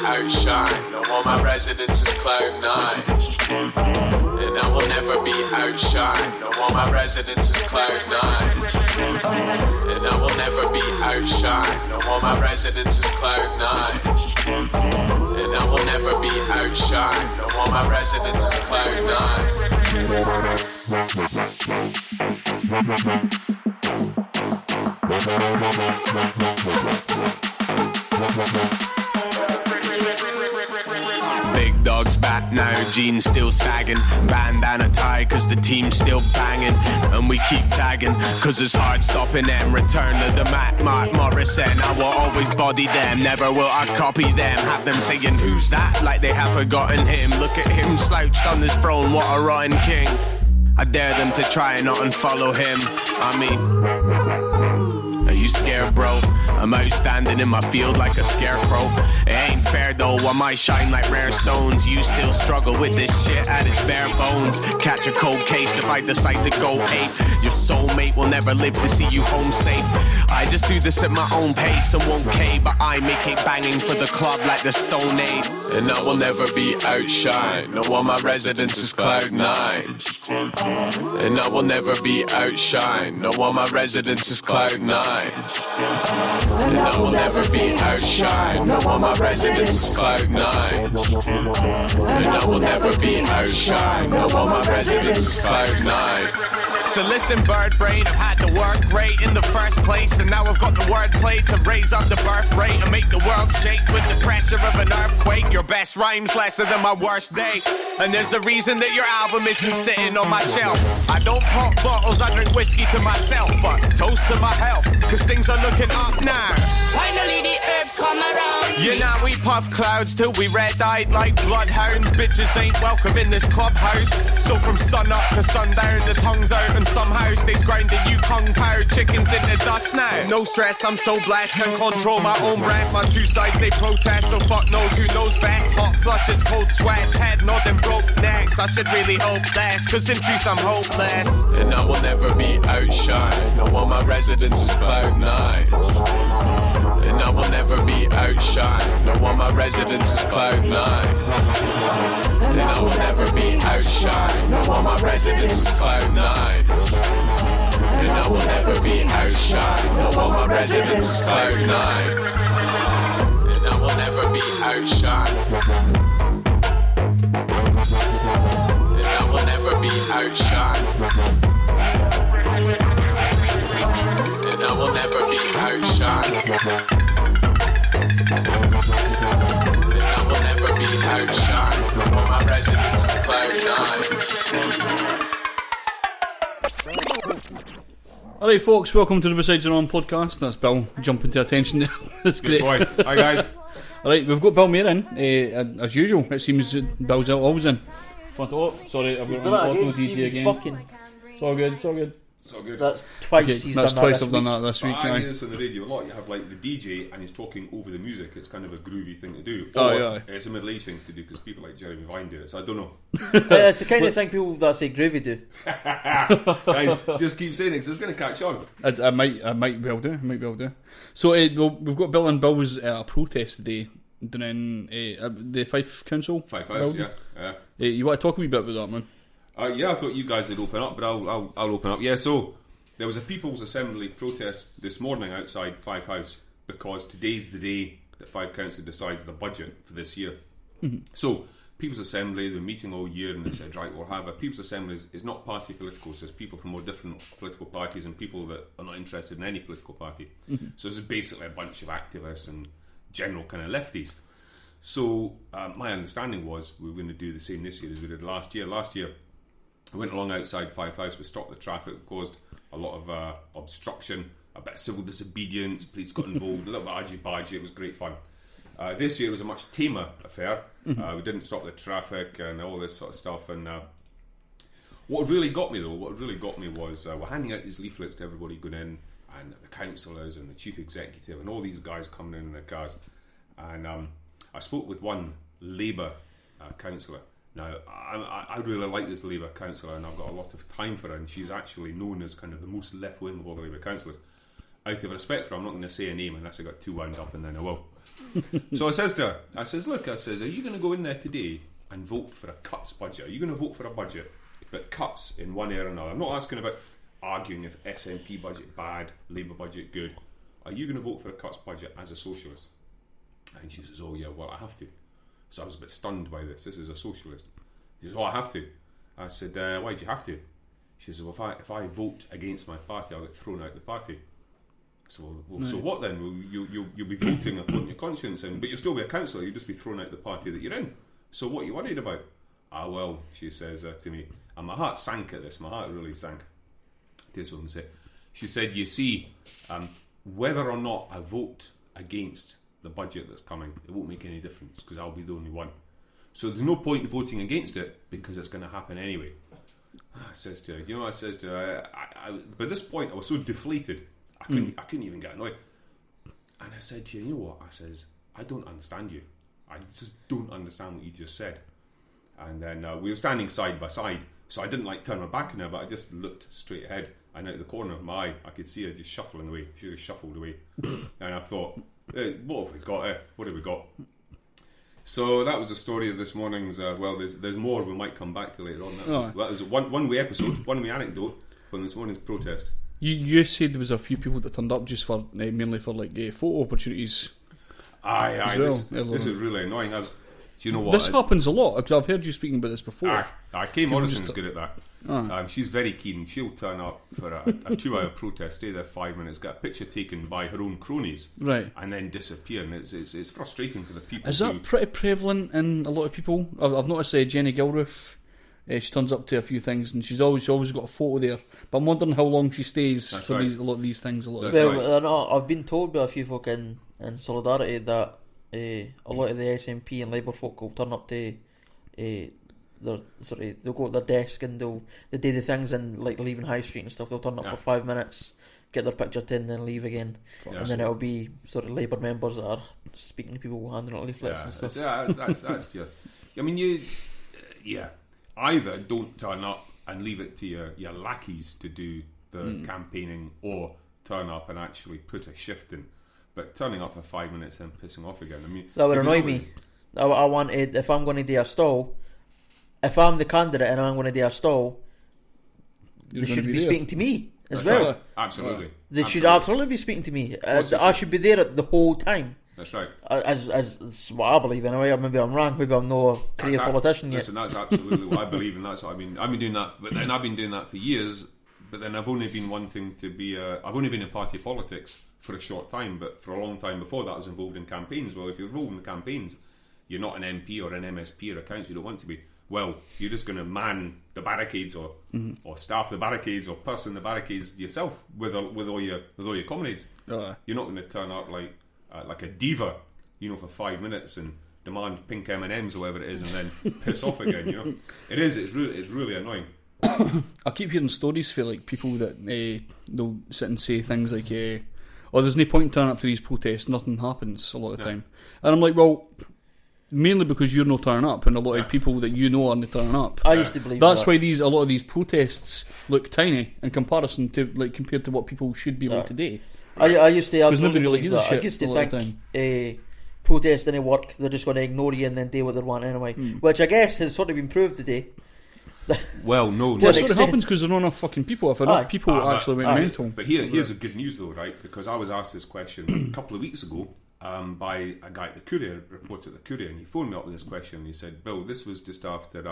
outshine. No, all my residents is cloud nine. And I will never be outshine. No, all my residents is cloud nine. And I will never be outshine. No, all my residents is cloud nine. And I will never be outshine. No, all my residents is cloud nine. Big dog's back now, jeans still sagging. Bandana tie cause the team's still banging. And we keep tagging cause it's hard stopping them. Return to the Mark Morrison. I will always body them, never will I copy them. Have them saying who's that like they have forgotten him. Look at him slouched on his throne, what a rotten king. I dare them to try and not unfollow him. I mean, are you scared, bro? I'm out standing in my field like a scarecrow. It ain't fair though, I might shine like rare stones. You still struggle with this shit at its bare bones. Catch a cold case if I decide to go ape. Your soulmate will never live to see you home safe. I just do this at my own pace and won't cave, but I make it banging for the club like the Stone Age. And I will never be outshine. No, all my residence is cloud nine. And I will never be outshine. No, all my residence is cloud nine. And I will never be outshine. No, all my residence is cloud nine. And I will never be outshine. No, all my residence is cloud nine. So listen, bird brain, I've had the work great in the first place, and now I've got the wordplay to raise up the birth rate and make the world shake with the pressure of an earthquake. Your best rhymes lesser than my worst day, and there's a reason that your album isn't sitting on my shelf. I don't pop bottles, I drink whiskey to myself, but toast to my health, cause things are looking up now. Finally the herbs come around. Yeah, now we puff clouds till we red-eyed like bloodhounds. Bitches ain't welcome in this clubhouse. So from sun up to sundown, the tongue's out and somehow stays grinding you kung-pao chickens in the dust now. No stress, I'm so blessed, can control my own breath. My two sides, they protest, so fuck knows who knows best. Hot flushes, cold sweats, head nodding, broke necks. I should really hope less, cause in truth I'm hopeless. And I will never be outshine. No, all my residence is cloud nine. And I will never be outshine. No, all my residence is cloud nine. And I will never be outshine. No, all my residence is cloud nine. And I will never be outshine. No, all my residence is cloud nine. And I will never be outshine. And I will never be outshine. And I will never be outshine. And I will never be outshine. All my residence is cloud nine. Alright folks, welcome to the Besides the Norm podcast. That's Bill jumping to attention there. That's great. Good boy. Hi guys. Alright, we've got Bill Mair in, as usual. It seems Bill's always in. Sorry, I've got my auto DJ again. It's all good, it's all good. So good. That's twice Okay, he's that's done twice that I've done that this week. I Aye. hear this on the radio a lot. You have like the DJ and he's talking over the music. It's kind of a groovy thing to do. Oh, Or yeah. It's a middle-aged thing to do because people like Jeremy Vine do it. So I don't know. It's the kind of thing people that say groovy do. Guys, just keep saying it because it's going to catch on. I might well do. So we've got Bill, and Bill was at a protest today down in the Fife Council. Five hours, building. yeah. You want to talk a wee bit about that, man? Yeah, I thought you guys would open up, but I'll open up. Yeah, so there was a People's Assembly protest this morning outside Fife House because today's the day that Fife Council decides the budget for this year. Mm-hmm. So People's Assembly, they're meeting all year and they said, right, we'll have a People's Assembly is not party political, so it's people from all different political parties and people that are not interested in any political party. Mm-hmm. So this is basically a bunch of activists and general kind of lefties. So my understanding was we were going to do the same this year as we did last year. Last year I went along outside Fife House, we stopped the traffic, caused a lot of obstruction, a bit of civil disobedience, police got involved, a little bit argy-bargy, it was great fun. This year it was a much tamer affair. We didn't stop the traffic and all this sort of stuff. And what really got me was we're handing out these leaflets to everybody going in, and the councillors and the chief executive and all these guys coming in their cars. And I spoke with one Labour councillor. Now, I really like this Labour councillor, and I've got a lot of time for her, and she's actually known as kind of the most left-wing of all the Labour councillors. out of respect for her, I'm not going to say a name unless I got too wound up, and then I will. So I says to her, I says, look, I says, are you going to go in there today and vote for a cuts budget? Are you going to vote for a budget that cuts in one area or another? I'm not asking about arguing if SNP budget bad, Labour budget good. Are you going to vote for a cuts budget as a socialist? And she says, oh yeah, well, I have to. So I was a bit stunned by this. This is a socialist. She says, oh, I have to. I said, why do you have to? She says, well, if I vote against my party, I'll get thrown out of the party. So, so what then? Well, you'll be voting according to your conscience, but you'll still be a councillor. You'll just be thrown out of the party that you're in. So what are you worried about? Ah, well, she says to me, and my heart sank at this. My heart really sank. Here's what I'm saying. She said, you see, whether or not I vote against the budget that's coming, it won't make any difference because I'll be the only one. So there's no point in voting against it because it's going to happen anyway. I says to her, I says to her, by this point I was so deflated, I couldn't even get annoyed. And I said to her, you know what? I says, I don't understand you. I just don't understand what you just said. And then we were standing side by side, so I didn't turn my back on her, but I just looked straight ahead, and out of the corner of my eye, I could see her just shuffling away. She just shuffled away. And I thought, what have we got? What have we got? So that was the story of this morning's. Well, there's more we might come back to later on. That was a one-way episode, one-way anecdote from this morning's protest. You said there was a few people that turned up just for mainly for photo opportunities. Aye. Well. This is really annoying. Do you know what? This happens a lot because I've heard you speaking about this before. Kay Morrison's good at that. She's very keen. She'll turn up for a 2-hour protest, stay there 5 minutes, get a picture taken by her own cronies, right, and then disappear. And it's frustrating for the people. Is that pretty prevalent in a lot of people? I've noticed Jenny Gilruth. She turns up to a few things, and she's always got a photo there. But I'm wondering how long she stays for a lot of these things. I've been told by a few folk in Solidarity that a lot of the SNP and Labour folk will turn up to they'll go to their desk and they'll do the things in leaving High Street and stuff. They'll turn up for 5 minutes, get their picture taken, then leave again, and then it'll be Labour members that are speaking to people, handing out leaflets and stuff. That's just. I mean, either don't turn up and leave it to your lackeys to do the campaigning, or turn up and actually put a shift in. But turning up for 5 minutes and pissing off again, I mean, that would annoy me. I wanted, if I'm going to do a stall, if I'm the candidate and I'm going to do a stall, they should be speaking to me as well. Right. Absolutely. They should absolutely be speaking to me. I should be there the whole time. That's right. As what I believe anyway. Maybe I'm wrong. Maybe I'm not a career politician yet. Listen, that's absolutely what I believe, and that's what I've been doing that. But then I've been doing that for years. But then I've only been wanting to be. I've only been in party politics for a short time. But for a long time before that, I was involved in campaigns. Well, if you're involved in campaigns, you're not an MP or an MSP or a council. You don't want to be. Well, you're just going to man the barricades or staff the barricades or person the barricades yourself with all your comrades. You're not going to turn up like a diva, for 5 minutes and demand pink M&Ms or whatever it is, and then piss off again. It's really annoying. I keep hearing stories for people that they'll sit and say things like, there's no point in turning up to these protests, nothing happens a lot of the time. And I'm like, well, mainly because you're not turning up, and a lot of people that aren't turning up. I used to believe that's why a lot of these protests look tiny in comparison to compared to what people should be able to do. I used to nobody really gives a shit. I used to think protest didn't work. They're just going to ignore you and then do what they want anyway. Which I guess has sort of been proved today. Well, no. That's what happens because there are not enough fucking people. If enough people actually went mental. But here's the good news though, right? Because I was asked this question a couple of weeks ago by a guy at the Courier, reporter at the Courier, and he phoned me up with this question. And he said, "Bill, this was just after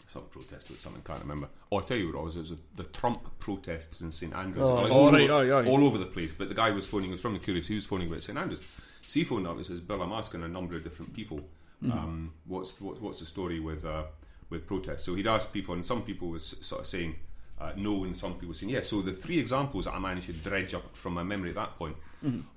some protest or something, can't remember. I'll tell you what it was. It was the Trump protests in St Andrews. All over the place. But the guy was phoning. He was from the Courier, so he was phoning about St Andrews. So he phoned up and says, "Bill, I'm asking a number of different people. What's the story with protests?" So he'd asked people, and some people was sort of saying no, and some people saying yes. So the three examples that I managed to dredge up from my memory at that point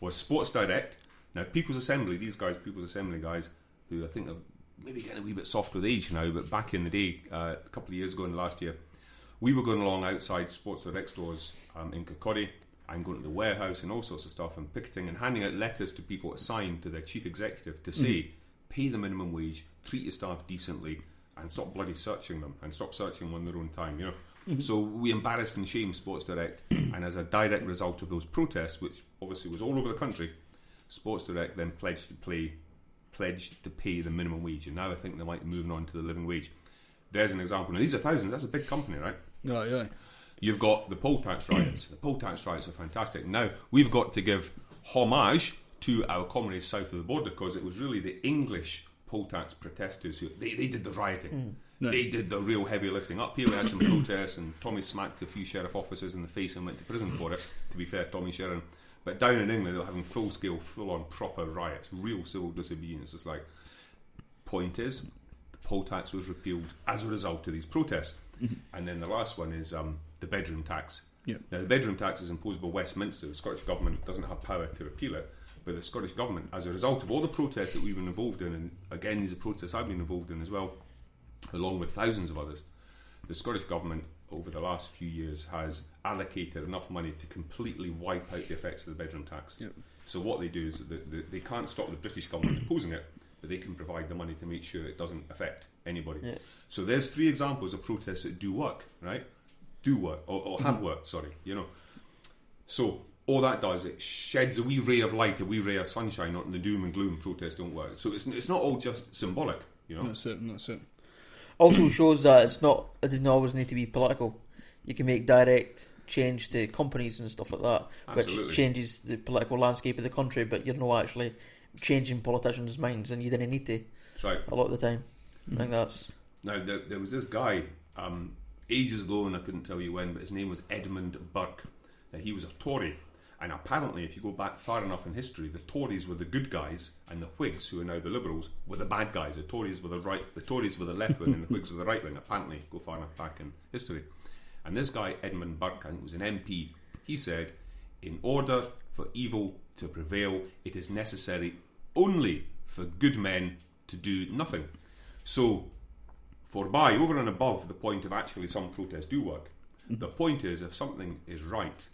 was Sports Direct. Now, People's Assembly, these guys, People's Assembly guys, who I think are maybe getting a wee bit soft with age now, but back in the day, a couple of years ago in the last year, we were going along outside Sports Direct stores in Kirkcaldy and going to the warehouse and all sorts of stuff and picketing and handing out letters to people assigned to their chief executive to say, pay the minimum wage, treat your staff decently, and stop bloody searching them, and stop searching them on their own time. So we embarrassed and shamed Sports Direct, and as a direct result of those protests, which obviously was all over the country, Sports Direct then pledged to pay the minimum wage, and now I think they might be moving on to the living wage. There's an example. Now these are thousands. That's a big company, right? Yeah. You've got the poll tax riots. The poll tax riots are fantastic. Now we've got to give homage to our comrades south of the border, because it was really the English poll tax protesters who they did the rioting. They did the real heavy lifting. Up here we had some protests, and Tommy smacked a few sheriff officers in the face and went to prison for it, to be fair, Tommy Sheridan. But down in England they were having full-scale, full-on proper riots, real civil disobedience. It's like, point is, the poll tax was repealed as a result of these protests. And then the last one is the bedroom tax. Now the bedroom tax is imposed by Westminster. The Scottish Government doesn't have power to repeal it, but the Scottish Government, as a result of all the protests that we've been involved in, and again these are protests I've been involved in as well, along with thousands of others, the Scottish Government over the last few years has allocated enough money to completely wipe out the effects of the bedroom tax. So what they do is they can't stop the British government imposing it, but they can provide the money to make sure it doesn't affect anybody. So there's 3 examples of protests that do work, right? Do work, or have worked, sorry, you know. So all that does, it sheds a wee ray of light, a wee ray of sunshine on the doom and gloom protests don't work. So it's not all just symbolic, you know. That's it. Also shows that it doesn't always need to be political. You can make direct change to companies and stuff like that, Absolutely. which changes the political landscape of the country, but you're not actually changing politicians' minds, and you didn't need to. That's right. A lot of the time. I think that's... Now, there was this guy, ages ago, and I couldn't tell you when, but his name was Edmund Burke. Now, he was a Tory, and apparently, if you go back far enough in history, the Tories were the good guys, and the Whigs, who are now the Liberals, were the bad guys. The Tories were the left wing, and the Whigs were the right wing. Apparently, go far enough back in history. And this guy, Edmund Burke, I think was an MP, he said, in order for evil to prevail, it is necessary only for good men to do nothing. So, forby, over and above the point of actually some protests do work, the point is, if something is right,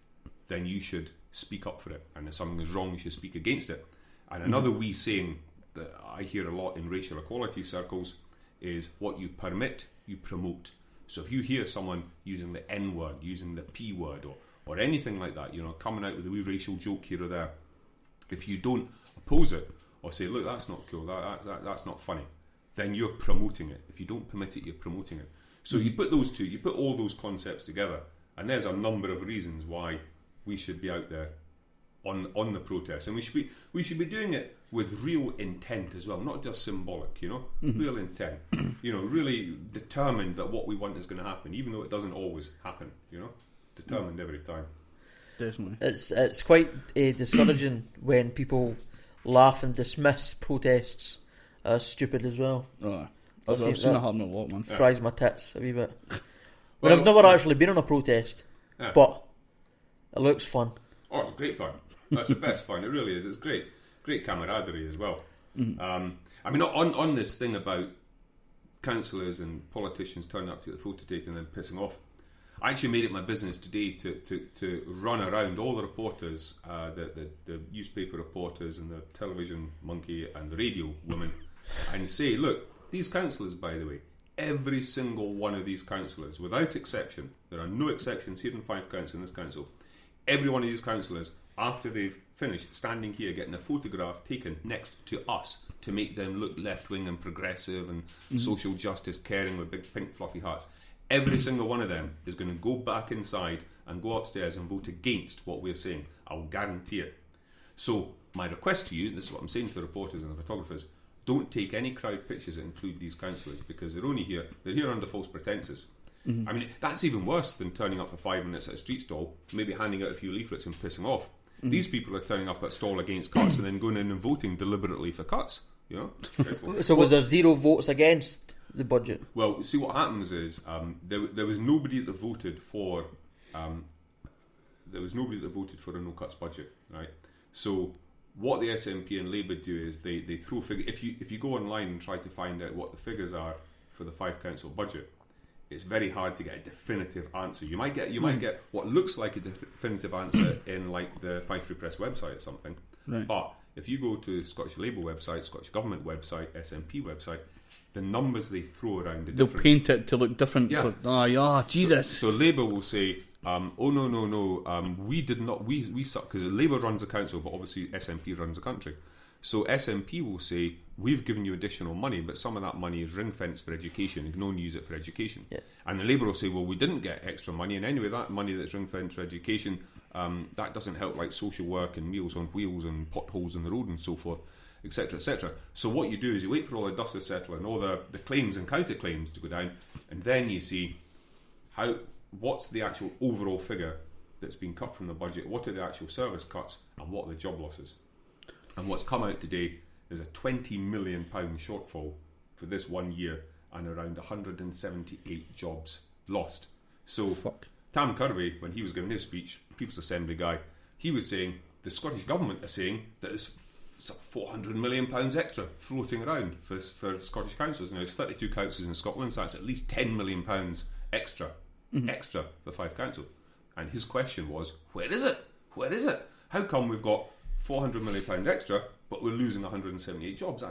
then you should speak up for it, and if something is wrong, you should speak against it. And another wee saying that I hear a lot in racial equality circles is, what you permit, you promote. So if you hear someone using the N word, using the P word, or anything like that, you know, coming out with a wee racial joke here or there, if you don't oppose it or say, look, that's not cool, that's not funny, then you're promoting it. If you don't permit it, you're promoting it. So you put those two, you put all those concepts together, and there's a number of reasons why we should be out there on the protest, and we should be doing it with real intent as well, not just symbolic, you know, real intent, you know, really determined that what we want is going to happen, even though it doesn't always happen, you know, determined every time. Definitely. It's quite discouraging when people laugh and dismiss protests as stupid as well. I've seen that happen a lot, man. Fries my tits a wee bit. Well, I've never actually been on a protest, but it looks fun. Oh, it's great fun. That's the best fun. It really is. It's great camaraderie as well. I mean, on this thing about councillors and politicians turning up to get the photo taken and then pissing off, I actually made it my business today to run around all the reporters, the newspaper reporters and the television monkey and the radio women, and say, look, these councillors, by the way, every single one of these councillors, without exception, there are no exceptions here in Fife Council, in this council, every one of these councillors, after they've finished standing here getting a photograph taken next to us to make them look left-wing and progressive and social justice caring with big pink fluffy hats, every single one of them is going to go back inside and go upstairs and vote against what we're saying. I'll guarantee it. So my request to you, this is what I'm saying to the reporters and the photographers, don't take any crowd pictures that include these councillors, because they're here under false pretences. I mean, that's even worse than turning up for 5 minutes at a street stall, maybe handing out a few leaflets and pissing off. These people are turning up at a stall against cuts and then going in and voting deliberately for cuts. You know, it's dreadful. So was there 0 votes against the budget? Well, see, what happens is there was nobody that voted for a no cuts budget, right? So what the SNP and Labour do is they throw figures. If you go online and try to find out what the figures are for the Fife Council budget, it's very hard to get a definitive answer. You might get what looks like a definitive answer in like the Fife Free Press website or something, right. but if you go to Scottish Labour website, Scottish Government website, SNP website, the numbers they throw around are They'll different. paint it to look different. Yeah. Jesus. So Labour will say, oh no, we did not, we suck, because Labour runs the council, but obviously SNP runs the country. So SNP will say, we've given you additional money, but some of that money is ring-fenced for education, you can only use it for education. Yeah. And the Labour will say, well, we didn't get extra money, and anyway, that money that's ring-fenced for education, that doesn't help like social work and Meals on Wheels and potholes in the road and so forth, etc., etc. So what you do is you wait for all the dust to settle and all the claims and counter-claims to go down, and then you see what's the actual overall figure that's been cut from the budget, what are the actual service cuts, and what are the job losses. And what's come out today is a £20 million shortfall for this 1 year and around 178 jobs lost. So Tam Kirby, when he was giving his speech, People's Assembly guy, he was saying the Scottish Government are saying that there's £400 million extra floating around for Scottish councils. Now, there's 32 councils in Scotland, so that's at least £10 million extra for 5 councils. And his question was, where is it? Where is it? How come we've got £400 million extra, but we're losing 178 jobs?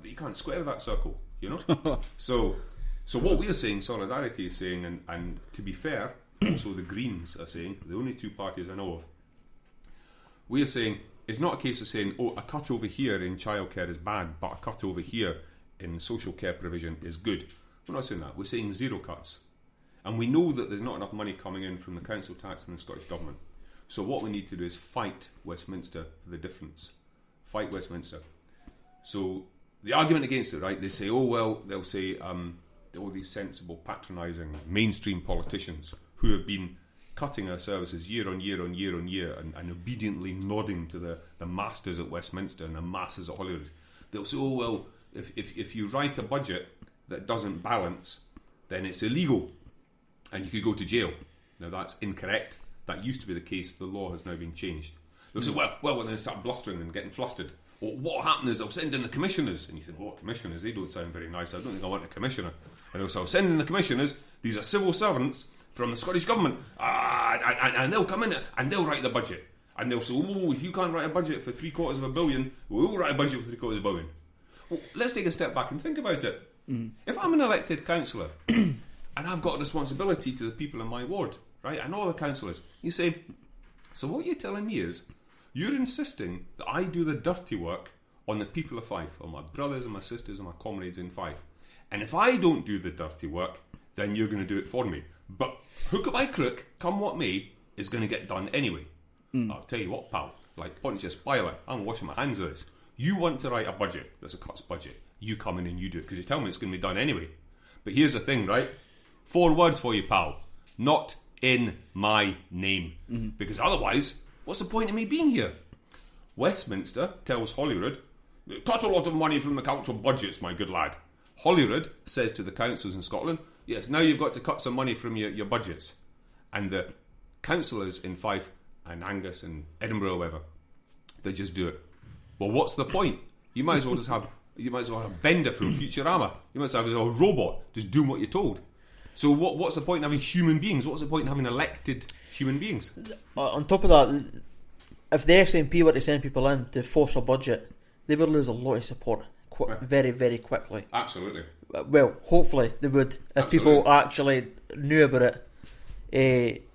You can't square that circle, you know? So what we're saying, Solidarity is saying, and to be fair, also the Greens are saying, the only 2 parties I know of, we're saying, it's not a case of saying, oh, a cut over here in childcare is bad, but a cut over here in social care provision is good. We're not saying that. We're saying 0 cuts. And we know that there's not enough money coming in from the council tax and the Scottish Government. So what we need to do is fight Westminster for the difference. Fight Westminster. So the argument against it, right, they say, oh, well, they'll say all these sensible, patronising, mainstream politicians who have been cutting our services year on year on year on year and obediently nodding to the masters at Westminster and the masses at Holyrood. They'll say, oh, well, if you write a budget that doesn't balance, then it's illegal and you could go to jail. Now, that's incorrect. That used to be the case. The law has now been changed. They'll say, well, then they start blustering and getting flustered. Or what will happen is they'll send in the commissioners. And you think, commissioners? They don't sound very nice. I don't think I want a commissioner. And they'll say, I'll send in the commissioners. These are civil servants from the Scottish Government. And they'll come in and they'll write the budget. And they'll say, oh, if you can't write a budget for $750 million, we'll write a budget for $750 million. Well, let's take a step back and think about it. If I'm an elected councillor and I've got a responsibility to the people in my ward, right, and all the councillors, you say, so what you're telling me is you're insisting that I do the dirty work on the people of Fife, on my brothers and my sisters and my comrades in Fife. And if I don't do the dirty work, then you're going to do it for me. But hook or by crook, come what may, is going to get done anyway. I'll tell you what, pal, like Pontius Pilate, I'm washing my hands of this. You want to write a budget that's a cuts budget. You come in and you do it because you tell me it's going to be done anyway. But here's the thing, right? 4 words for you, pal. Not in my name. Because otherwise, what's the point of me being here? Westminster tells Holyrood, cut a lot of money from the council budgets, my good lad. Holyrood says to the councils in Scotland, yes, now you've got to cut some money from your budgets. And the councillors in Fife and Angus and Edinburgh or whatever, they just do it. Well, what's the point? You might as well have a Bender from Futurama. You might as well have a robot just doing what you're told. So what's the point in having human beings? What's the point in having elected human beings? On top of that, if the SNP were to send people in to force a budget, they would lose a lot of support very, very quickly. Absolutely. Well, hopefully they would if people actually knew about it.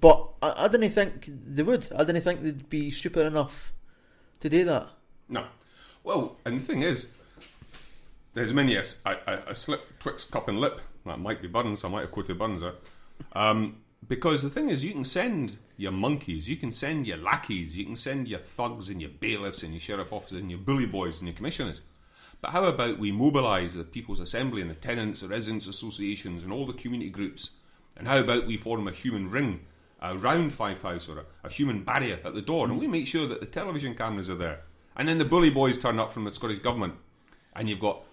But I didn't think they would. I didn't think they'd be stupid enough to do that. No. Well, and the thing is, there's many a slip twixt cup and lip. That might be Burns. I might have quoted Burns there. Because the thing is, you can send your monkeys, you can send your lackeys, you can send your thugs and your bailiffs and your sheriff officers and your bully boys and your commissioners. But how about we mobilise the People's Assembly and the tenants, the residents' associations and all the community groups? And how about we form a human ring around Fife House or a human barrier at the door, and we make sure that the television cameras are there. And then the bully boys turn up from the Scottish Government, and you've got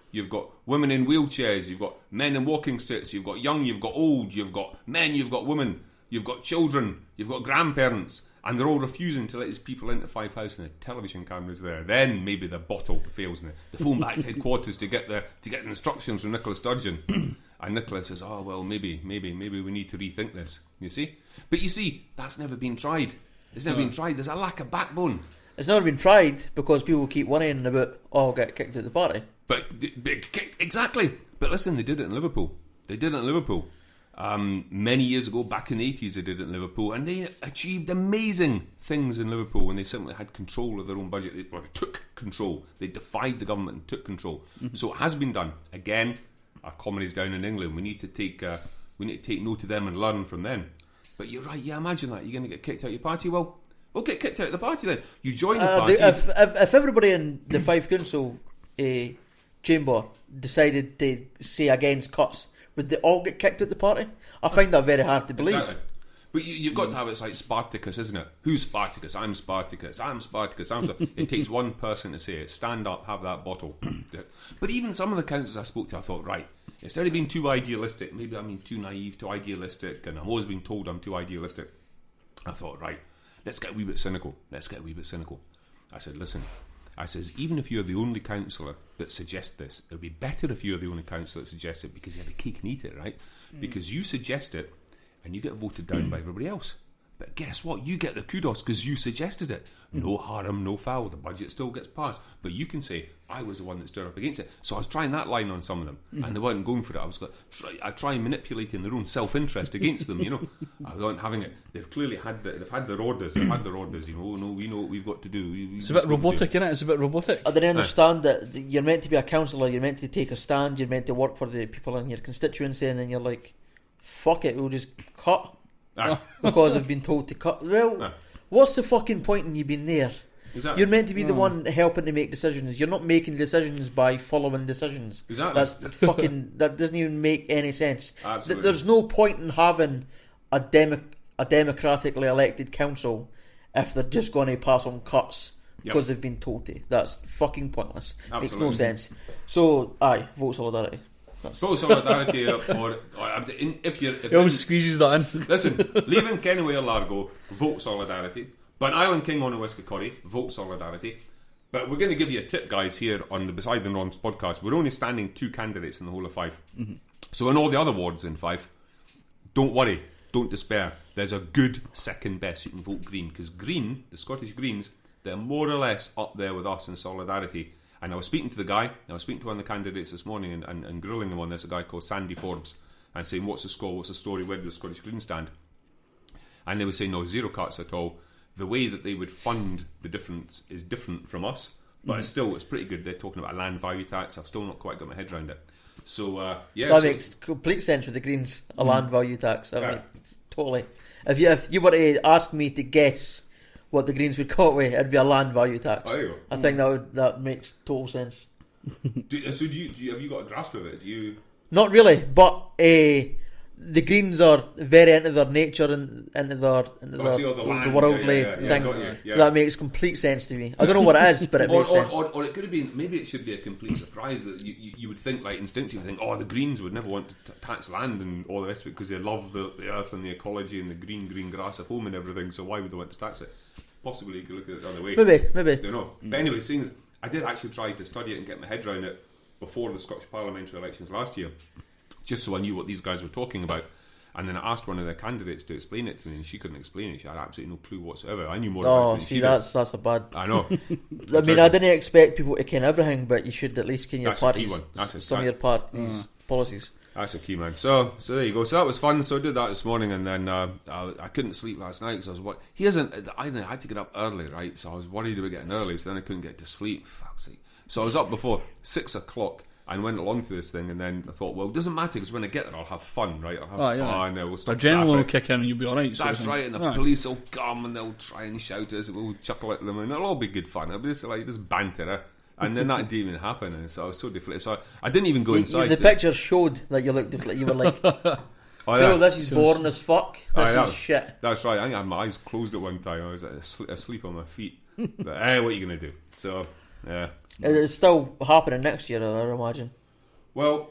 women in wheelchairs, you've got men in walking sticks, you've got young, you've got old, you've got men, you've got women, you've got children, you've got grandparents, and they're all refusing to let these people into Fife House, and the television cameras there. Then maybe the bottle fails, and the phone back to headquarters to get the instructions from Nicola Sturgeon. And Nicola says, oh well, maybe we need to rethink this. You see? But you see, that's never been tried. It's never been tried. There's a lack of backbone. It's never been tried because people keep worrying about, I'll get kicked out of the party. But exactly. But listen, they did it in Liverpool. Many years ago, back in the 80s, they did it in Liverpool, and they achieved amazing things in Liverpool when they simply had control of their own budget. They took control. They defied the government and took control. So it has been done. Again, our comrades down in England, we need to take note of them and learn from them. But you're right. Yeah, imagine that you're going to get kicked out of your party. Well, we'll get kicked out of the party then. You join the party. If everybody in the Fife Council chamber decided to say against cuts, would they all get kicked out of the party? I find that very hard to believe. Exactly. But you've got to have it's like Spartacus, isn't it? Who's Spartacus? I'm Spartacus. I'm Spartacus. It takes one person to say it. Stand up, have that bottle. But even some of the councillors I spoke to, I thought, right, instead of being too idealistic, maybe I'm being too naive, too idealistic, and I'm always being told I'm too idealistic. I thought, right, let's get a wee bit cynical. I said, listen, even if you're the only councillor that suggests this, it would be better if you're the only councillor that suggests it, because you have a cake and eat it, right? Because you suggest it and you get voted down by everybody else. But guess what? You get the kudos because you suggested it. No harm, no foul. The budget still gets passed. But you can say, I was the one that stood up against it. So I was trying that line on some of them, and they weren't going for it. I try manipulating their own self-interest against them, you know. I wasn't having it. They've clearly had they've had their orders, you know. No, we know what we've got to do. It's a bit robotic, isn't it? It's a bit robotic. I didn't understand that you're meant to be a councillor, you're meant to take a stand, you're meant to work for the people in your constituency, and then you're like, fuck it, we'll just cut. Because I've been told to cut. Well, what's the fucking point in you being there? Exactly. You're meant to be the one helping to make decisions. You're not making decisions by following decisions. Exactly. That doesn't even make any sense. Absolutely. There's no point in having a democratically elected council if they're just going to pass on cuts because they've been told to. That's fucking pointless. Absolutely. Makes no sense. So, vote solidarity. Vote solidarity if He always squeezes that in. Listen, leaving Kennaway or Largo, vote solidarity. But Island King on a Whiskey Curry, vote solidarity. But we're going to give you a tip, guys, here on the Beside the Norms podcast. We're only standing 2 candidates in the whole of Fife. So in all the other wards in Fife, don't worry, don't despair. There's a good second best. You can vote Green, because Green, the Scottish Greens, they're more or less up there with us in solidarity. And I was speaking to the guy, I was speaking to one of the candidates this morning and grilling him on this, a guy called Sandy Forbes, and saying, what's the score, what's the story, where do the Scottish Greens stand? And they were saying, no, 0 cuts at all. The way that they would fund the difference is different from us, but it's pretty good. They're talking about a land value tax. I've still not quite got my head around it. So, that makes complete sense with the Greens, a land value tax. Totally. If you were to ask me to guess what the Greens would come up with, it'd be a land value tax. Oh, there you go. I think that makes total sense. Do you have you got a grasp of it? Do you? Not really, but the Greens are very into their nature and into the worldly thing. So that makes complete sense to me. I don't know what it is, but it makes sense. Or it could have been, maybe it should be a complete surprise that you would think, like instinctively think, the Greens would never want to tax land and all the rest of it because they love the earth and the ecology and the green grass at home and everything, so why would they want to tax it? Possibly you could look at it the other way. Maybe. Don't know. But anyway, seeing I did actually try to study it and get my head around it before the Scottish parliamentary elections last year, just so I knew what these guys were talking about. And then I asked one of the candidates to explain it to me, and she couldn't explain it. She had absolutely no clue whatsoever. I knew more about it than she did. That's a bad. I know. I mean, I didn't expect people to ken everything, but you should at least ken your parties. Some of your parties' policies. That's a key, man. So there you go. So that was fun. So I did that this morning, and then I couldn't sleep last night because I had to get up early, right? So I was worried about getting early, so then I couldn't get to sleep. Fuck's sake. So I was up before 6 o'clock and went along to this thing, and then I thought, well, it doesn't matter because when I get there, I'll have fun, right? I'll have fun. We'll stop the adrenaline will kick in, and you'll be all right. That's right, and the police will come and they'll try and shout us, and we'll chuckle at them, and it'll all be good fun. It'll be just like this banter. And then that didn't even happen, and so I was so deflated. So I didn't even go inside. The picture showed that you looked deflated. You were like, this is boring as fuck. This is shit. That's right. I think I had my eyes closed at one time. I was asleep on my feet. But what are you going to do? So, yeah. It's still happening next year, I imagine. Well,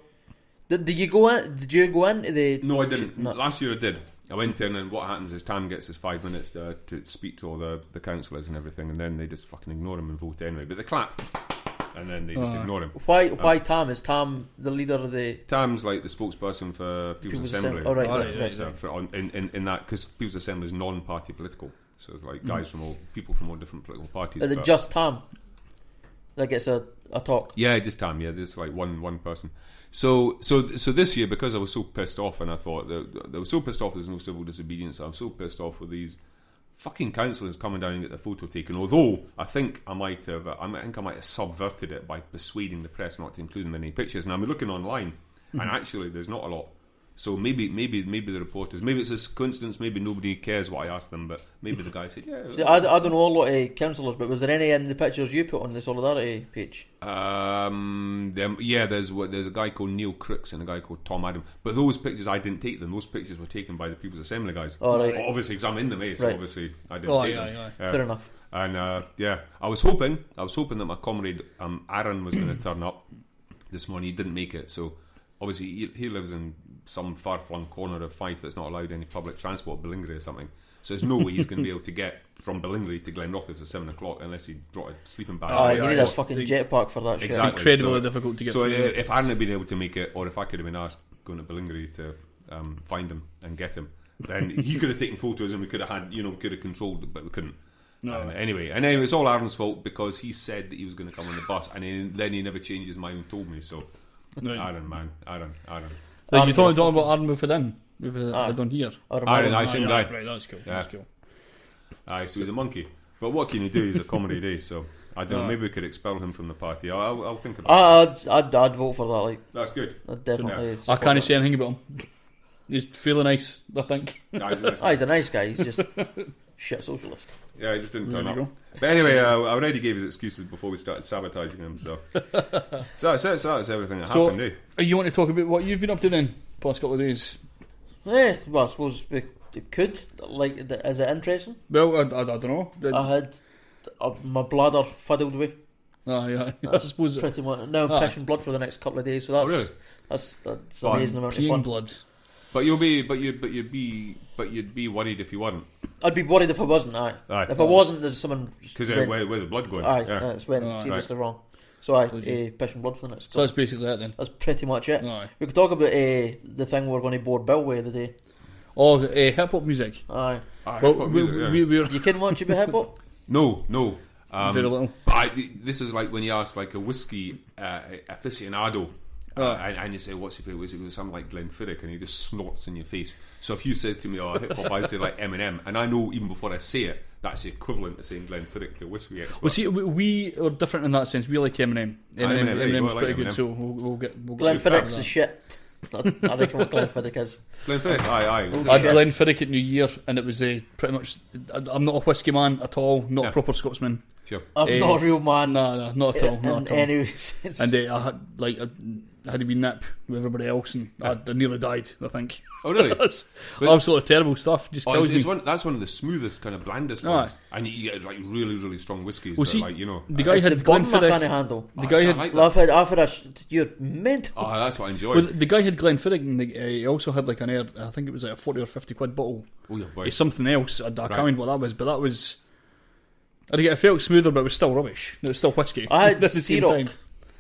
did you go into the? No, I didn't. Last year I did. I went in, and what happens is Tam gets his 5 minutes to speak to all the councillors and everything, and then they just fucking ignore him and vote anyway. But they clap, and then they just ignore him. Why Tam? Is Tam the leader of the? Tam's like the spokesperson for People's Assembly. Oh, right. So in that, because People's Assembly is non-party political. So it's like guys people from all different political parties. Is it just Tam that gets a talk? Yeah, just Tam. Yeah, there's like one person. So this year, because I was so pissed off, and I thought that I was so pissed off there's no civil disobedience. I'm so pissed off with these fucking councillors coming down and get their photo taken. Although I think I might have subverted it by persuading the press not to include them in any pictures. And I'm looking online, and actually there's not a lot. So maybe the reporters, maybe it's a coincidence, maybe nobody cares what I asked them, but maybe the guy said, yeah. See, I don't know a lot of councillors, but was there any in the pictures you put on the Solidarity page? There's a guy called Neil Crooks and a guy called Tom Adam, but those pictures I didn't take them. Those pictures were taken by the People's Assembly guys. Oh, right. Obviously, because I'm in them, so right. obviously I didn't take them. Fair enough. And I was hoping that my comrade Aaron was going to turn up this morning. He didn't make it, so obviously he lives in some far-flung corner of Fife that's not allowed any public transport, Ballingry or something. So there's no way he's going to be able to get from Ballingry to Glenrothes at 7 o'clock unless he brought a sleeping bag. You need a fucking jetpack for that shit. Exactly. It's incredibly difficult to get So through. if Aaron had been able to make it, or if I could have been asked going to Ballingry to find him and get him, then he could have taken photos and we could have had, we could have controlled it, but we couldn't. No. Anyway, it's all Aaron's fault because he said that he was going to come on the bus, and then he never changed his mind and told me. So, Right. Aaron. You're talking about Aaron before then? I don't hear. Aaron, same guy. Right, that's cool. Yeah. That's cool. So he's a monkey. But what can you do? He's a comedy, so I don't know. Maybe we could expel him from the party. I'll think about it. I'd vote for that. Like, that's good. I'd definitely. I support can't that. say anything about him. He's fairly nice, I think. Nah, he's nice. He's a nice guy. He's just shit socialist. Yeah, he just didn't turn There up. you go. But anyway, I already gave his excuses before we started sabotaging him. So that's everything that happened. You want to talk about what you've been up to then, past couple of days? Yeah, well, I suppose we could. Like, is it interesting? Well, I don't know. I had my bladder fiddled with. Yeah. I suppose Pretty much. Now I'm pissing blood for the next couple of days, so that's really? that's amazing amount of peeing fun. blood. But you'd be worried if you weren't. I'd be worried if I wasn't. Aye. If I wasn't, there's someone. Because where's the blood going? Yeah. It's went seriously wrong. So pissing blood for the next. So that's basically it then. That's pretty much it. Aye. We could talk about the thing we're going to board Bill with today. Oh, hip hop music. Aye. Well, we're You can watch it with hip hop. No. very little. This is like when you ask like a whiskey aficionado. And you say, what's your favourite whiskey? It was something like Glenfiddich, and he just snorts in your face. So if you says to me, hip hop, I say like Eminem, and I know even before I say it, that's the equivalent to saying Glenfiddich to a whiskey expert. Well, see, we are different in that sense. We like Eminem. Eminem's pretty good, so we'll get Glenfiddich's a shit. I reckon what Glenfiddich is. Glenfiddich, aye. I had Glenfiddich at New Year, and it was pretty much. I'm not a whiskey man at all, not a proper Scotsman. Sure. I'm not a real man. No, not at all. In any sense. And I had to be nip with everybody else, and I nearly died, I think. Oh, really? That's absolutely terrible stuff. Just kills me. That's one of the smoothest, kind of blandest ones. And you get like really, really strong whiskies. Well, see, the guy had the bottom I can't Glenfiddich. handle. The guy had. like Well, I've had you're mental. Oh, that's what I enjoy. Well, the guy had Glenfiddich, and he also had like an air. I think it was like a 40 or 50 quid bottle. Oh, yeah, boy. It's something else. I can't remember what that was, but that was. It felt smoother, but it was still rubbish. It was still whiskey. I had at the same Ciroc time.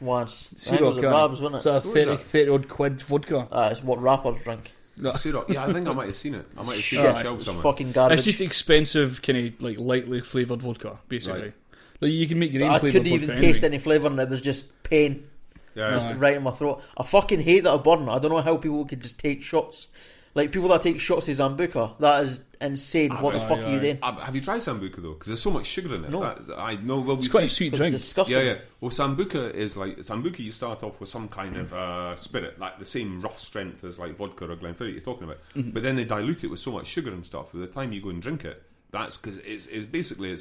once. Ciroc, It was a Babs, wasn't it? So What was 30 odd quid vodka. It's what rappers drink. Ciroc. Yeah, I think I might have seen it. I might have seen Shit, it on the shelf it's somewhere. fucking garbage. It's just expensive, kind of like lightly flavoured vodka, basically. Right. Like you can make your own I flavoured couldn't vodka even taste anyway. any flavour, and it was just pain. Yeah, Just right in my throat. I fucking hate that I burn. I don't know how people could just take shots. Like people that take shots of Zambuca. That is insane. What the fuck are you doing? Have you tried Sambuca though? Because there's so much sugar in it. No. I know. Well, It's quite a sweet It's drink. disgusting. Yeah. Well, Sambuca is like Sambuca. You start off with some kind of spirit, like the same rough strength as like vodka or Glenfiddich you're talking about. Mm-hmm. But then they dilute it with so much sugar and stuff. By the time you go and drink it, that's because it's basically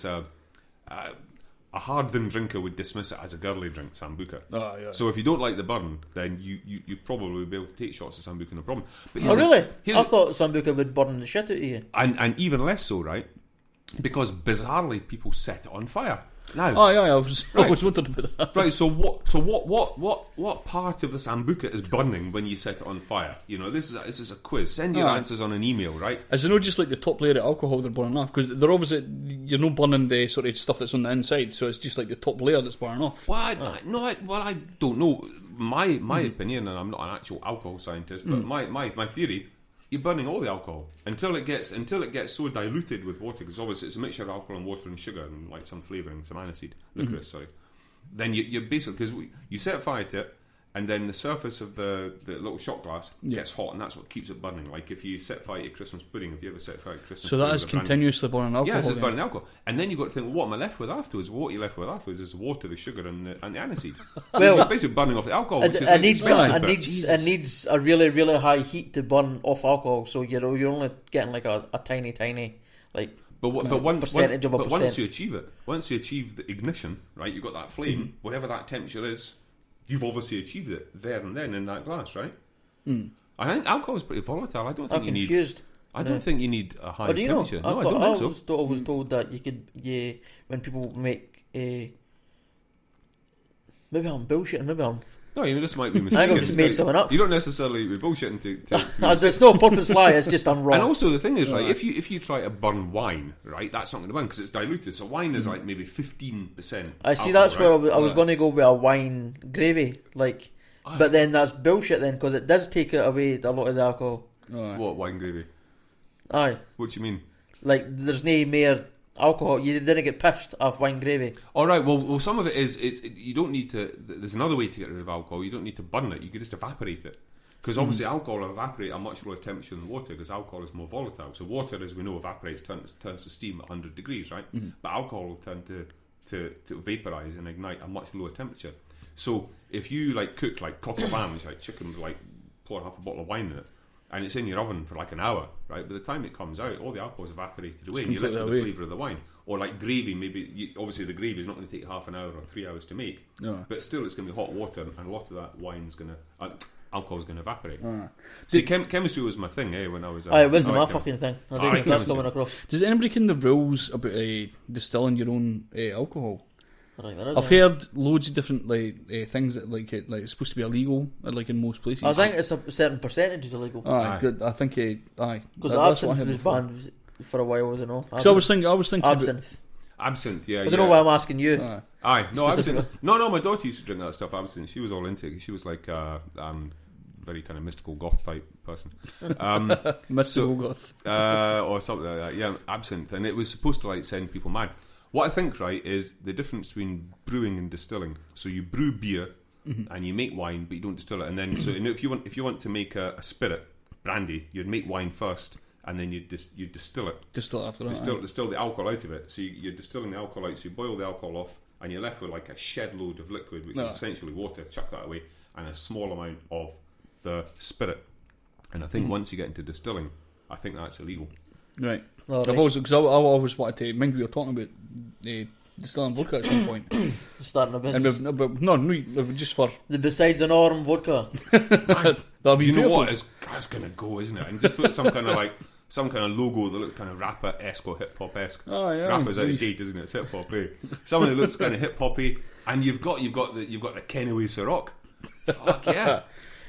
a hardened drinker would dismiss it as a girly drink, Sambuca. Oh, yeah. So if you don't like the burn, then you probably will be able to take shots of Sambuca, no problem. But Oh really? here's I thought Sambuca would burn the shit out of you. and even less so, right? Because bizarrely, people set it on fire. Now, Oh yeah, I was Right. wondering about that. right. So what part of the Sambuca is burning when you set it on fire? You know, this is a quiz. Send your Aye. answers on an email, right? Is there not just like the top layer of alcohol they're burning off? Because they're obviously you're not burning the sort of stuff that's on the inside, so it's just like the top layer that's burning off. Well, I don't know. My opinion, and I'm not an actual alcohol scientist, but my theory, you're burning all the alcohol until it gets so diluted with water, because obviously it's a mixture of alcohol and water and sugar and like some flavouring, some aniseed, licorice, sorry. Then you're basically, because you set fire to it, and then the surface of the little shot glass gets hot, and that's what keeps it burning. Like if you set fire to Christmas pudding, if you ever set fire to Christmas So pudding, that is continuously burning alcohol. yes, it's burning alcohol. And then you've got to think, well, what am I left with afterwards? Well, what you're left with afterwards is the water, the sugar, and the aniseed. So Well, you're basically burning off the alcohol, which is like it needs a really, really high heat to burn off alcohol. So you're only getting like a tiny like. But once percent. you achieve it, once you achieve the ignition, right, you've got that flame, whatever that temperature is, you've obviously achieved it there and then in that glass, right? I think alcohol is pretty volatile. I don't think you need a high temperature. No, I don't think so. I was told that you could, when people make maybe I'm bullshitting, maybe I'm. No, this might be mistaken. I just made something up. You don't necessarily be bullshitting to There's no purpose lie. It's just I'm wrong. And also the thing is, right, if you try to burn wine, right, that's not going to burn because it's diluted. So wine is like maybe 15%. I see. Alcohol, That's right? where I was going to go with a wine gravy, like. But then that's bullshit then, because it does take it away a lot of the alcohol. What wine gravy? Aye. What do you mean? Like there's no mere alcohol. You didn't get pissed off wine gravy. All right. Well, some of it is you don't need to. There's another way to get rid of alcohol. You don't need to burn it. You can just evaporate it. Because obviously alcohol will evaporate at a much lower temperature than water, because alcohol is more volatile. So water, as we know, evaporates, turns to steam at 100 degrees, right? But alcohol will turn to vaporise and ignite at a much lower temperature. So if you like cook like cock of lambs, like chicken, with like pour half a bottle of wine in it, and it's in your oven for like an hour, right? By the time it comes out, all the alcohol's evaporated away, and you're left with the flavour of the wine. Or like gravy, maybe obviously the gravy is not going to take half an hour or 3 hours to make, but still it's going to be hot water, and a lot of that wine's going to alcohol's going to evaporate. See, chemistry was my thing, when I was. It wasn't my fucking thing. I don't think that's coming across. Does anybody ken the rules about distilling your own alcohol? I've heard loads of different things that it's supposed to be illegal in most places. I think it's a certain percentage is illegal. Aye, good. I think because absinthe was banned for a while, was it not? So I was thinking absinthe. Absinthe, yeah. I don't know why I'm asking you. No, absinthe. No, my daughter used to drink that stuff. Absinthe. She was all into it. She was like very kind of mystical goth type person. Mystical goth, or something like that. Yeah, absinthe, and it was supposed to send people mad. What I think, right, is the difference between brewing and distilling. So you brew beer and you make wine, but you don't distill it. And then, if you want to make a spirit, brandy, you'd make wine first, and then you distill it. Distill it after that. Distill the alcohol out of it. So you're distilling the alcohol out. So you boil the alcohol off, and you're left with like a shed load of liquid, which is essentially water. Chuck that away, and a small amount of the spirit. And I think once you get into distilling, I think that's illegal. Right. I've always wanted to. Mind we were talking about distilling vodka at some point. Starting a business. No, just for the besidesthenorm vodka. That'll be beautiful. What? That's gonna go, isn't it? And just put some kind of logo that looks kind of rapper-esque or hip-hop-esque. Oh, yeah. Rapper's out of date, isn't it? It's hip-hop, Something that looks kind of hip-hoppy, and you've got the Kenaway Ciroc. Fuck yeah.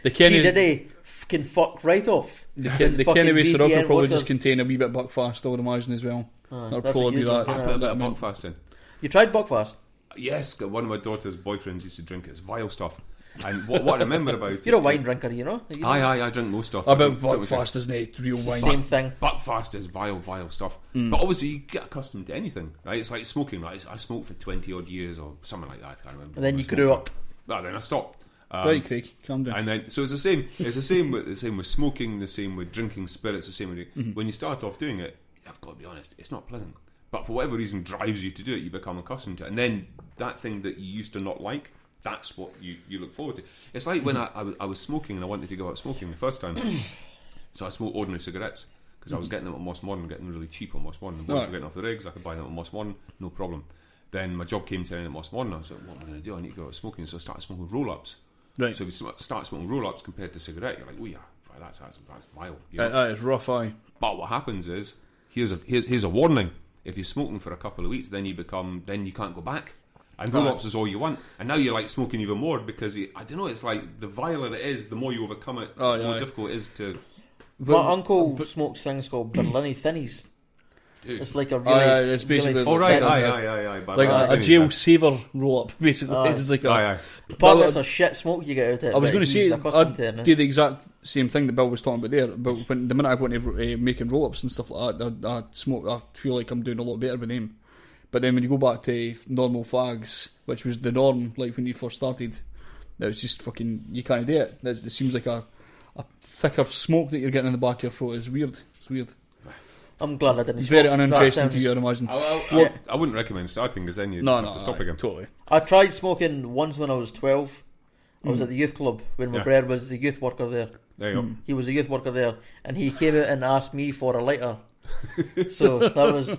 The Kenny did a fucking fuck right off. The Kenaway Ciroc will probably just contain a wee bit of Buckfast, I would imagine, as well. That'll probably be that. I put a bit of Buckfast in. You tried Buckfast? Yes, one of my daughter's boyfriends used to drink it. It's vile stuff. And what I remember about it... You're a wine drinker, you know? I drink most stuff. But Buckfast isn't real wine. Same thing. Buckfast is vile stuff. But obviously you get accustomed to anything, right? It's like smoking, right? I smoked for 20 odd years or something like that, I can't remember. And then you grew up. Well, then I stopped. Right, Craig, calm down. And then, so it's the same. It's the same with smoking. The same with drinking spirits. The same with when you start off doing it. I've got to be honest, it's not pleasant. But for whatever reason, drives you to do it. You become accustomed to it, and then that thing that you used to not like, that's what you look forward to. It's like when I was smoking and I wanted to go out smoking the first time. So I smoked ordinary cigarettes because I was getting them at Moss Modern, getting them really cheap on Moss Modern. And once I was getting off the rigs, I could buy them at Moss Modern, no problem. Then my job came to an end at Moss Modern. I was like, what am I going to do? I need to go out smoking. So I started smoking roll-ups. Right. So if you start smoking roll-ups compared to cigarette, you're like, oh yeah, that's vile. It's rough, aye. But what happens is, here's a warning: if you're smoking for a couple of weeks, then you can't go back. And roll-ups is all you want. And now you're like smoking even more because I don't know. It's like the viler it is, the more you overcome it, the more difficult it is to. My uncle smokes things called Berlini Thinnies. It's like a really. It's basically really right, thick- aye. like a jail saver roll up. Basically, it's like Aye. Part of it's a shit smoke you get out of it. I was going to say accustomed to it I'd now. do the exact same thing that Bill was talking about there. But when the minute I go into making roll ups and stuff like that, I smoke. I feel like I'm doing a lot better with them. But then when you go back to normal fags, which was the norm, like when you first started, it was just fucking, you can't do it. It seems like a thicker smoke that you're getting in the back of your throat. It's weird. It's weird. I'm glad I didn't. It's very smoke. That uninteresting to sounds- you, I'd imagine. I wouldn't recommend starting because then you'd have to stop again. Totally. I tried smoking once when I was 12. I was at the youth club when my brother was the youth worker there. There you go. He was a youth worker there, and he came out and asked me for a lighter. So that was.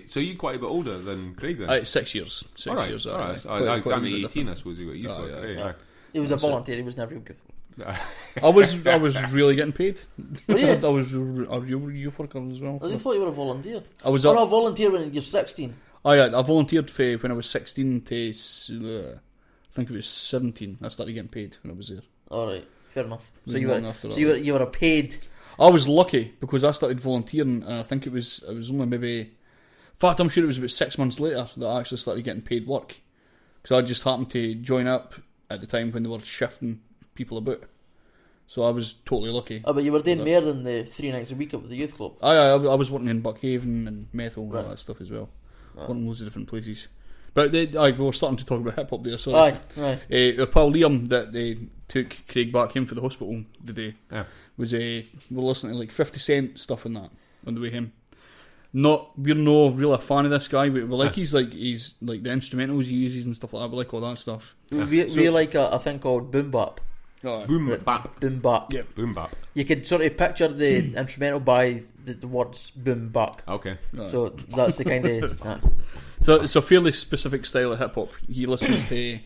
So you quite a bit older than Craig then? 6 years. 6 all right, years. all right. Quite I'm a bit 18, different. I suppose. You got youth work. yeah. Aye. He was a volunteer. He was never a youth worker. I was really getting paid. Were you? I was a youth worker as well. I thought you were a volunteer. I was. Oh, no, a volunteer when you're 16. Oh yeah, I volunteered for when I was 16 to I think it was 17. I started getting paid when I was there. All right, fair enough. It So was you long were, after so that. you were a paid. I was lucky because I started volunteering, and I think it was only maybe. In fact, I'm sure it was about 6 months later that I actually started getting paid work, because I just happened to join up at the time when they were shifting people about. So I was totally lucky. Oh, but you were doing more than the 3 nights a week up at the youth club. I was working in Buckhaven and Methil and all Right. that stuff as well. Right. Working in loads of different places. But we were starting to talk about hip hop there. Aye, Sorry. aye. Our pal Liam that took Craig back home for the hospital today was we're listening to like 50 Cent stuff on that on the way home. We're no really a fan of this guy, but we're like he's like the instrumentals he uses and stuff like that. We like all that stuff. We like a thing called boom bap. Boom bap. Boom bap. Yeah. Boom bap. You could sort of picture the instrumental by the words boom bap. Okay. So that's the kind of. So it's a fairly specific style of hip hop. He listens to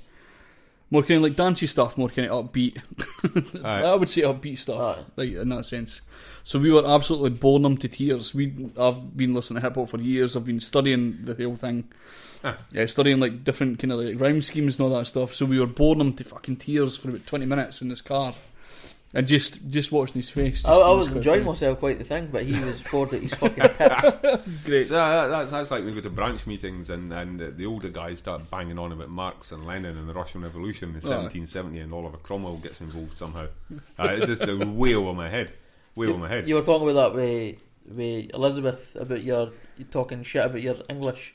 more kind of like dancey stuff, more kind of upbeat. I would say upbeat stuff, like in that sense. So we were absolutely boring him to tears. I've been listening to hip hop for years. I've been studying the whole thing. Studying like different kind of like rhyme schemes and all that stuff. So we were boring him to fucking tears for about 20 minutes in this car. And just watching his face. I was enjoying myself quite the thing, but he was bored at his fucking tits. Great. So that's like we go to branch meetings and the older guys start banging on about Marx and Lenin and the Russian Revolution in 1770 and Oliver Cromwell gets involved somehow. It's just a way over my head. You were talking about that with Elizabeth about you talking shit about your English.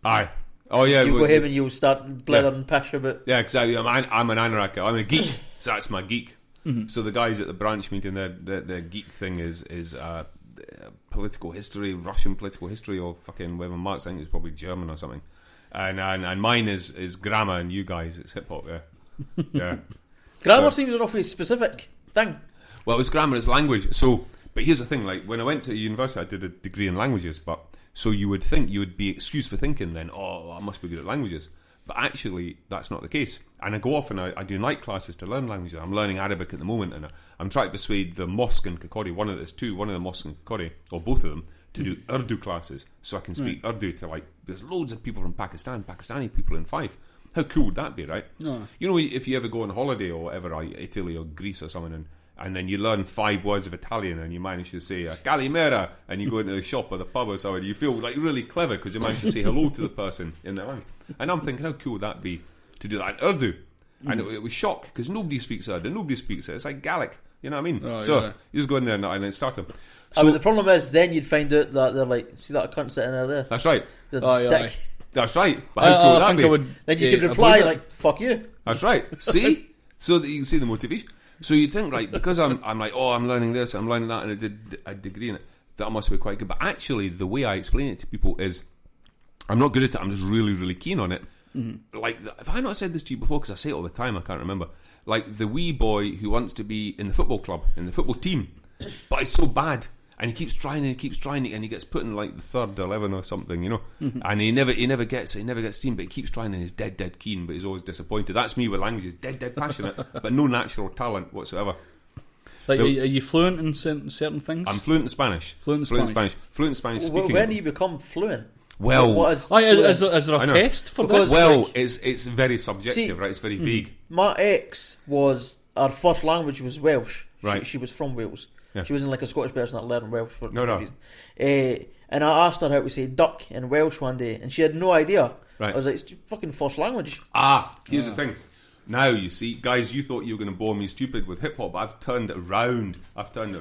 Aye. Oh yeah. You go home and you start blithering pish about. Yeah, exactly. I'm an anorak. I'm a geek. So that's my geek. Mm-hmm. So the guys at the branch meeting, their geek thing is political history, Russian political history, or fucking whatever. Marx, I think it's probably German or something. And mine is grammar, and you guys it's hip hop. Yeah. Grammar seems an awfully specific thing. Well, it was grammar as language. So, but here's the thing: like when I went to university, I did a degree in languages. But so you would think you would be excused for thinking then, oh, I must be good at languages. But actually, that's not the case. And I go off and I do night classes to learn languages. I'm learning Arabic at the moment, and I'm trying to persuade the mosque in Kirkcaldy, one of the mosques in Kirkcaldy, or both of them, to do Urdu classes, so I can speak Urdu to there's loads of people from Pakistani people in Fife. How cool would that be, right? No. You know, if you ever go on holiday or whatever, like Italy or Greece or something, and then you learn 5 words of Italian and you manage to say Calimera, and you go into the shop or the pub or something, you feel like really clever because you managed to say hello to the person in their language. And I'm thinking, how cool would that be to do that in Urdu? And it was shock because nobody speaks Urdu, nobody speaks it. It's like Gaelic, you know what I mean? You just go in there and then start them. So but the problem is, then you'd find out that they're like, see that cunt sitting there. That's right. Dick. That's right. But how cool would that be? Then you could reply like, "Fuck you." That's right. See, so that you can see the motivation. So you'd think, right, because I'm like, oh, I'm learning this, I'm learning that, and I did a degree in it, that must be quite good. But actually, the way I explain it to people is, I'm not good at it, I'm just really, really keen on it. Mm-hmm. Like, have I not said this to you before? Because I say it all the time, I can't remember. Like, the wee boy who wants to be in the football club, in the football team, but he's so bad, and he keeps trying, and he gets put in, like, the third 11 or something, you know? Mm-hmm. And he never gets team, but he keeps trying, and he's dead keen, but he's always disappointed. That's me with languages, dead passionate, but no natural talent whatsoever. Like, are you fluent in certain things? I'm fluent in Spanish. Fluent in Spanish speaking. When do you become fluent? Well, what is is there a test for this? Well, it's very subjective, right? It's very vague. My ex our first language was Welsh. Right. She was from Wales. Yeah. She wasn't like a Scottish person that learned Welsh for no. reason. And I asked her how to say duck in Welsh one day, and she had no idea. Right. I was like, it's your fucking first language. Here's the thing. Now, you see, guys, you thought you were going to bore me stupid with hip-hop, but I've turned it around.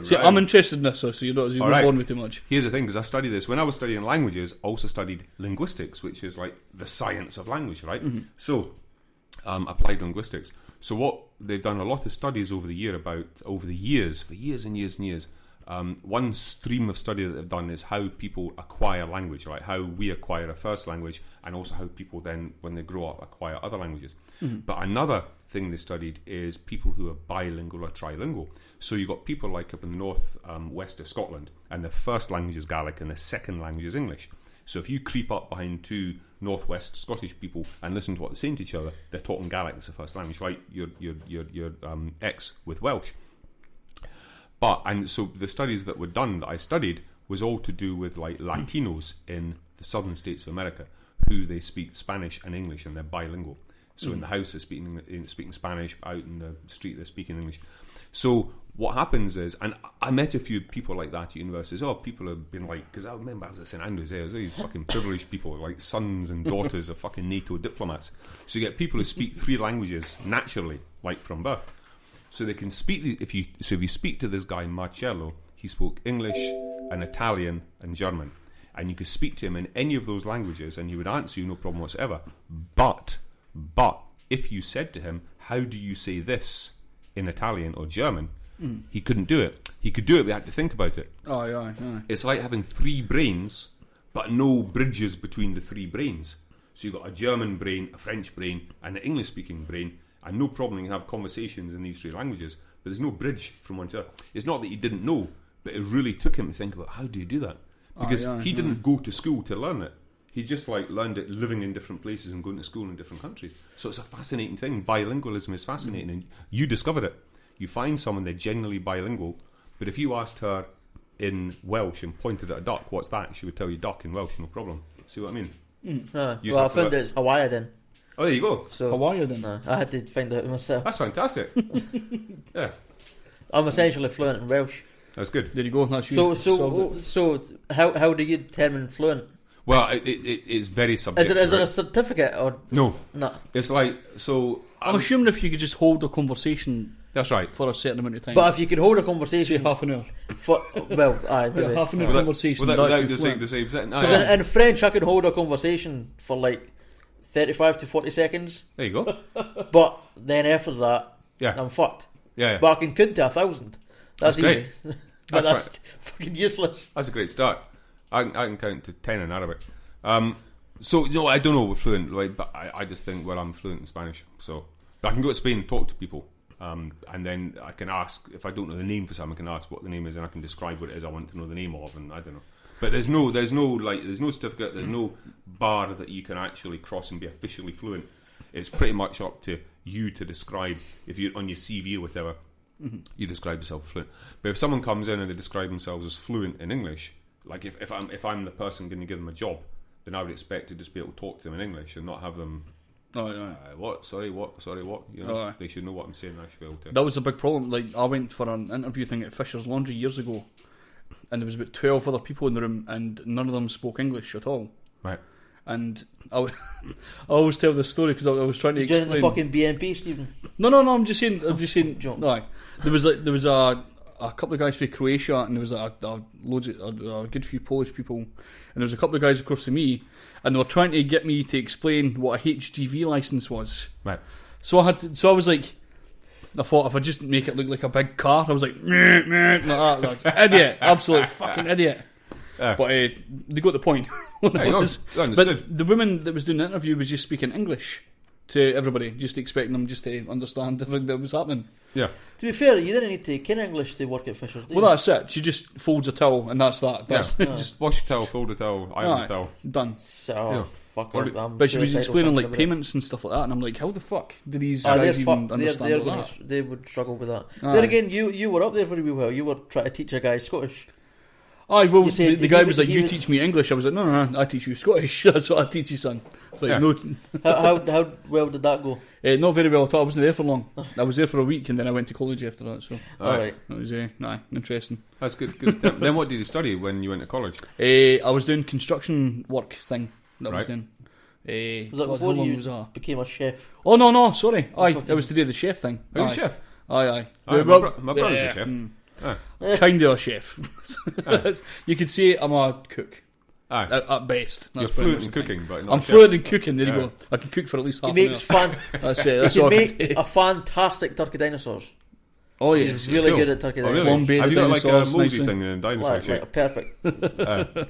See, I'm interested in this, so you're not boring me too much. Here's the thing, because I studied this. When I was studying languages, I also studied linguistics, which is like the science of language, right? Mm-hmm. So, applied linguistics. So what they've done a lot of studies over the years, for years and years and years. One stream of study that they've done is how people acquire language, right? How we acquire a first language, and also how people then, when they grow up, acquire other languages. Mm-hmm. But another thing they studied is people who are bilingual or trilingual. So you've got people like up in the north west of Scotland, and the first language is Gaelic and the second language is English. So if you creep up behind two northwest Scottish people and listen to what they're saying to each other, they're talking Gaelic as the first language, right? Your ex with Welsh. And so the studies that were done that I studied was all to do with like Latinos in the southern states of America, who they speak Spanish and English, and they're bilingual. So in the house they're speaking Spanish, out in the street they're speaking English. So what happens is, and I met a few people like that at universities. People have been like, because I remember I was at St Andrews there, these fucking privileged people, like sons and daughters of fucking NATO diplomats. So you get people who speak 3 languages naturally, like from birth. So they can speak. If you speak to this guy Marcello, he spoke English and Italian and German, and you could speak to him in any of those languages, and he would answer you no problem whatsoever. But if you said to him, "How do you say this in Italian or German?" he couldn't do it. He could do it, but he had to think about it. Yeah. It's like having 3 brains, but no bridges between the 3 brains. So you've got a German brain, a French brain, and an English-speaking brain. And no problem, you can have conversations in these 3 languages, but there's no bridge from one to the other. It's not that he didn't know, but it really took him to think about, how do you do that? Because he didn't go to school to learn it. He just learned it living in different places and going to school in different countries. So it's a fascinating thing. Bilingualism is fascinating, and you discovered it. You find someone, they're genuinely bilingual, but if you asked her in Welsh and pointed at a duck, what's that? She would tell you duck in Welsh, no problem. See what I mean? Well, I found it's Hawaii then. Oh, there you go. So Hawaii then? I had to find out myself. That's fantastic. Yeah. I'm essentially fluent in Welsh. That's good. There you go. That's you. So how do you determine fluent? Well, it is very subjective. Is there a certificate or no? No. It's like so. I'm assuming if you could just hold a conversation. That's right. For a certain amount of time. But if you could hold a conversation, say half an hour. Half an hour conversation without the same sentence. In French, I could hold a conversation for like 35 to 40 seconds. There you go. But then after that, I'm fucked. Yeah. But I can count to 1,000. That's easy. Great. But that's fucking useless. That's a great start. I can count to 10 in Arabic. So I don't know with fluent, but I just think I'm fluent in Spanish. So but I can go to Spain and talk to people, and then I can ask if I don't know the name for something. I can ask what the name is, and I can describe what it is I want to know the name of, and I don't know. But there's no certificate, there's no bar that you can actually cross and be officially fluent. It's pretty much up to you to describe, if you're on your CV or whatever, you describe yourself as fluent. But if someone comes in and they describe themselves as fluent in English, like if I'm the person going to give them a job, then I would expect to just be able to talk to them in English and not have them. What? Sorry, what? You know, they should know what I'm saying. I should be able to. That was a big problem. Like I went for an interview thing at Fisher's Laundry years ago, and there was about 12 other people in the room, and none of them spoke English at all. Right. And I always tell this story because I was trying to explain. The fucking BNP, Stephen. No. I'm just saying. No, there was a couple of guys from Croatia, and there was a good few Polish people, and there was a couple of guys across from me, and they were trying to get me to explain what a HGV license was. Right. So I was like, I thought if I just make it look like a big car, I was like, that's idiot, absolute fucking idiot. But they got the point. But the woman that was doing the interview was just speaking English to everybody, just expecting them just to understand everything that was happening. Yeah. To be fair, you didn't need to ken English to work at Fisher's. Well, that's it. She just folds a towel, and that's that. Just wash a towel, fold a towel, iron a towel. Done. So fuck her. But she was explaining like payments and stuff like that, and I'm like, how the fuck do these guys even understand that? They would struggle with that. Then again, you were up there for a wee while. You were trying to teach a guy Scottish. Well, You said the guy he was was- like, he you was- teach me English. I was like, no, I teach you Scottish. That's what I teach you, son. It's like, Yeah. no, How well did that go? not very well at all. I wasn't there for long. I was there for a week, and then I went to college after that. So Alright. that was interesting. That's good. Then what did you study when you went to college? I was doing construction work thing. That I was Right. doing. Was that God, before how long you was that? became a chef? Oh no, sorry. Aye, fucking- it was to do the chef thing. Are you a Aye. chef? Aye. Aye, my brother's a chef. Kind of a chef. You could say I'm a cook Aye. at best. You're That's pretty fluent much in the thing. cooking, but not I'm a chef. fluent in cooking. There you Yeah. go. I can cook for at least half He an makes hour. fan. That's it. That's He all can I can make do. a fantastic turkey dinosaurs. Oh yeah, He's really Cool. good at turkey Oh, dinosaurs. really? Flambe Have you got like a dinosaurs, mouldy nicely. thing in dinosaur Like shape? perfect.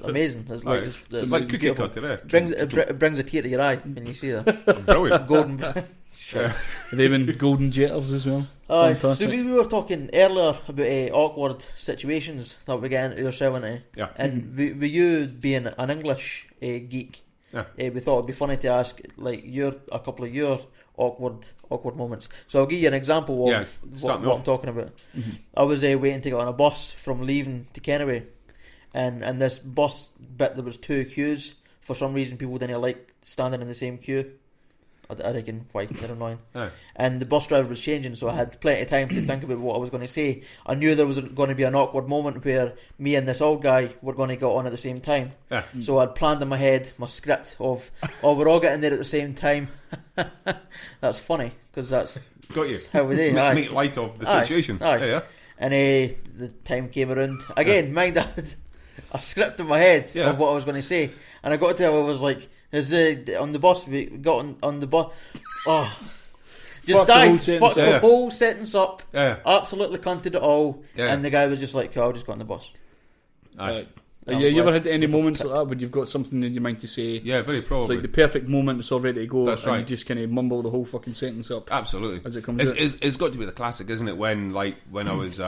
Amazing. It's like, Right. it's, So it's like cookie beautiful. cutter there. Brings a tear to your eye when you see that. Brilliant. Golden. They've been golden jetters as well. So Fantastic. we were talking earlier about awkward situations that we get into yourself into. Yeah. And with you being an English geek, Yeah. we thought it'd be funny to ask like a couple of your awkward moments. So I'll give you an example of Yeah, start what me off. I'm talking about. I was waiting to get on a bus from Leaving to Kennedy, and this bus bit there was two queues. For some reason, people didn't like standing in the same queue. I reckon why they're annoying. Aye. And the bus driver was changing, so I had plenty of time to think about what I was going to say. I knew there was going to be an awkward moment where me and this old guy were going to get on at the same time. Yeah. So I'd planned in my head my script of, we're all getting there at the same time. That's funny, because that's Got you. how we do. Aye. Make light of the Aye. situation. Aye. Yeah. And the time came around. Again, mind I had a script in my head Yeah. of what I was going to say. And I got to I was like, on the bus, we got on the bus. Oh, just Fuck the died. whole sentence Fucked the up. whole sentence up. Yeah. Absolutely cunted it all. Yeah. And the guy was just like, I'll just go on the bus. Aye. That You was ever life. had any moments like that when you've got something in your mind to say? Yeah, very It's probably. like the perfect moment, it's all ready to go, That's and right. you just kind of mumble the whole fucking sentence up. Absolutely. As it comes it's, out. it's got to be the classic, isn't it? When I was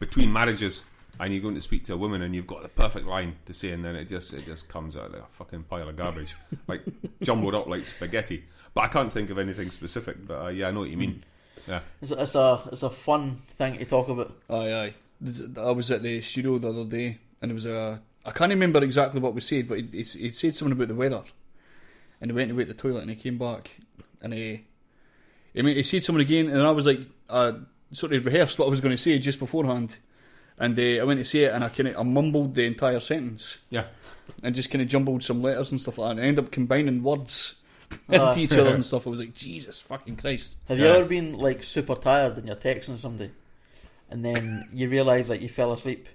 between marriages and you're going to speak to a woman and you've got the perfect line to say, and then it just comes out like a fucking pile of garbage, like jumbled up like spaghetti. But I can't think of anything specific. But yeah, I know what you mean. Yeah. It's a fun thing to talk about. Aye. I was at the studio the other day, and there was I can't remember exactly what we said, but he said something about the weather, and he went to wait at the toilet, and he came back, and he said something again, and I was like, sort of rehearsed what I was going to say just beforehand, and I went to say it, and I mumbled the entire sentence, Yeah. and just kind of jumbled some letters and stuff like that, and I ended up combining words into each other and stuff. I was like, Jesus fucking Christ. Have you ever been like super tired and you're texting somebody, and then you realise like you fell asleep,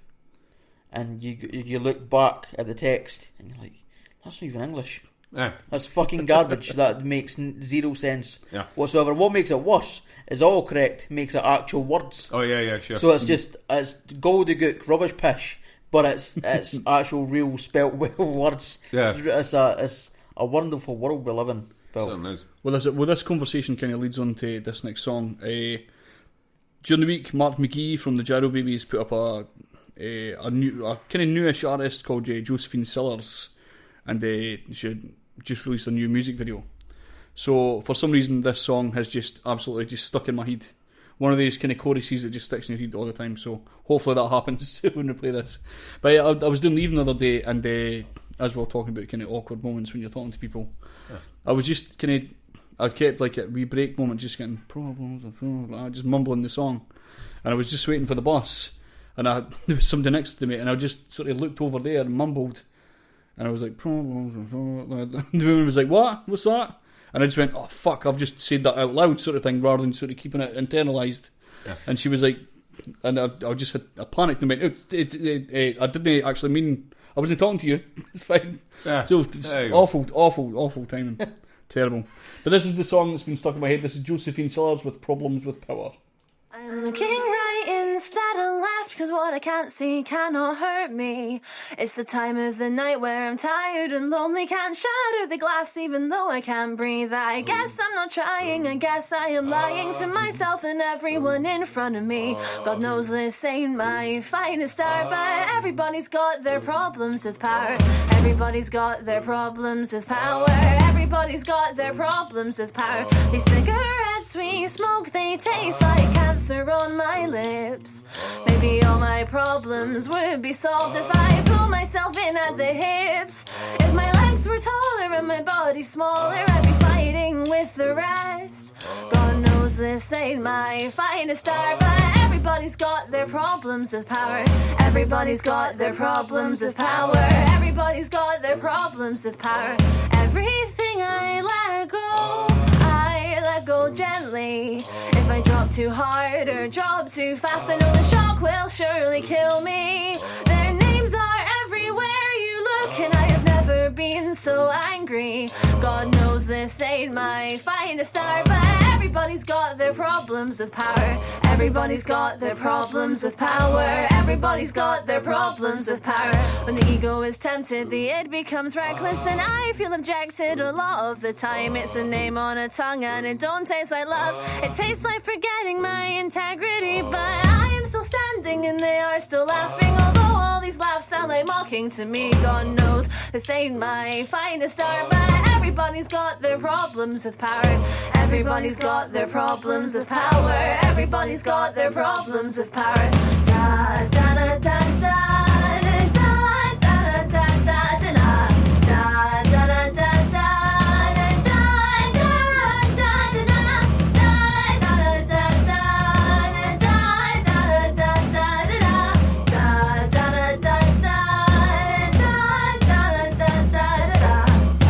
and you look back at the text and you're like, that's not even English. Yeah. That's fucking garbage. That makes zero sense Yeah. whatsoever. What makes it worse is all correct makes it actual words. Oh yeah, sure. So it's just it's gobbledygook rubbish pish, but it's actual real spelt well words. Yeah. It's a wonderful world we live in, Bill. Certainly is. Well, this conversation kind of leads on to this next song. During the week, Mark McGee from the Gyro Babies put up a kind of newish artist called Josephine Sillars, and she had just released a new music video. So for some reason, this song has just absolutely just stuck in my head. One of these kind of choruses that just sticks in your head all the time. So hopefully that happens when we play this. But yeah, I was doing Leaving the other day, and as we were talking about kind of awkward moments when you're talking to people, I was just kind of, I kept like a wee break moment, just getting problems, just mumbling the song, and I was just waiting for the bus, and there was somebody next to me, and I just sort of looked over there and mumbled, and I was like, problems, the woman was like, what? What's that? And I just went, oh fuck, I've just said that out loud, sort of thing, rather than sort of keeping it internalised. Yeah. And she was like, and I just had a panic and went, I didn't actually mean, I wasn't talking to you. It's fine. Yeah. So awful timing. Terrible. But this is the song that's been stuck in my head. This is Josephine Sillars with Problems with Power. I'm looking right instead of left, cause what I can't see cannot hurt me. It's the time of the night where I'm tired and lonely, can't shatter the glass even though I can't breathe. I guess I'm not trying, I guess I am lying to myself and everyone in front of me. God knows this ain't my finest hour, but everybody's got their problems with power. Everybody's got their problems with power. Everybody's got their problems with power. These cigarettes we smoke, they taste like cancer. answer on my lips. Maybe all my problems would be solved if I pull myself in at the hips. If my legs were taller and my body smaller, I'd be fighting with the rest. God knows this ain't my finest hour, but everybody's got their problems with power. Everybody's got their problems with power. Everybody's got their problems with power. Everything I let go gently. If I drop too hard or drop too fast, I know the shock will surely kill me. Their names are everywhere you look, and I have never been so angry. God knows this ain't my finest hour, but everybody's got their problems with power. Everybody's got their problems with power. Everybody's got their problems with power. When the ego is tempted, the id becomes reckless, and I feel objected a lot of the time. It's a name on a tongue and it don't taste like love. It tastes like forgetting my integrity, but I am still standing and they are still laughing. Although all these laughs sound like mocking to me. God knows this ain't my finest hour, but everybody's got their problems with power. Everybody's got their problems with power. Everybody's got their problems with power. Da da da da da.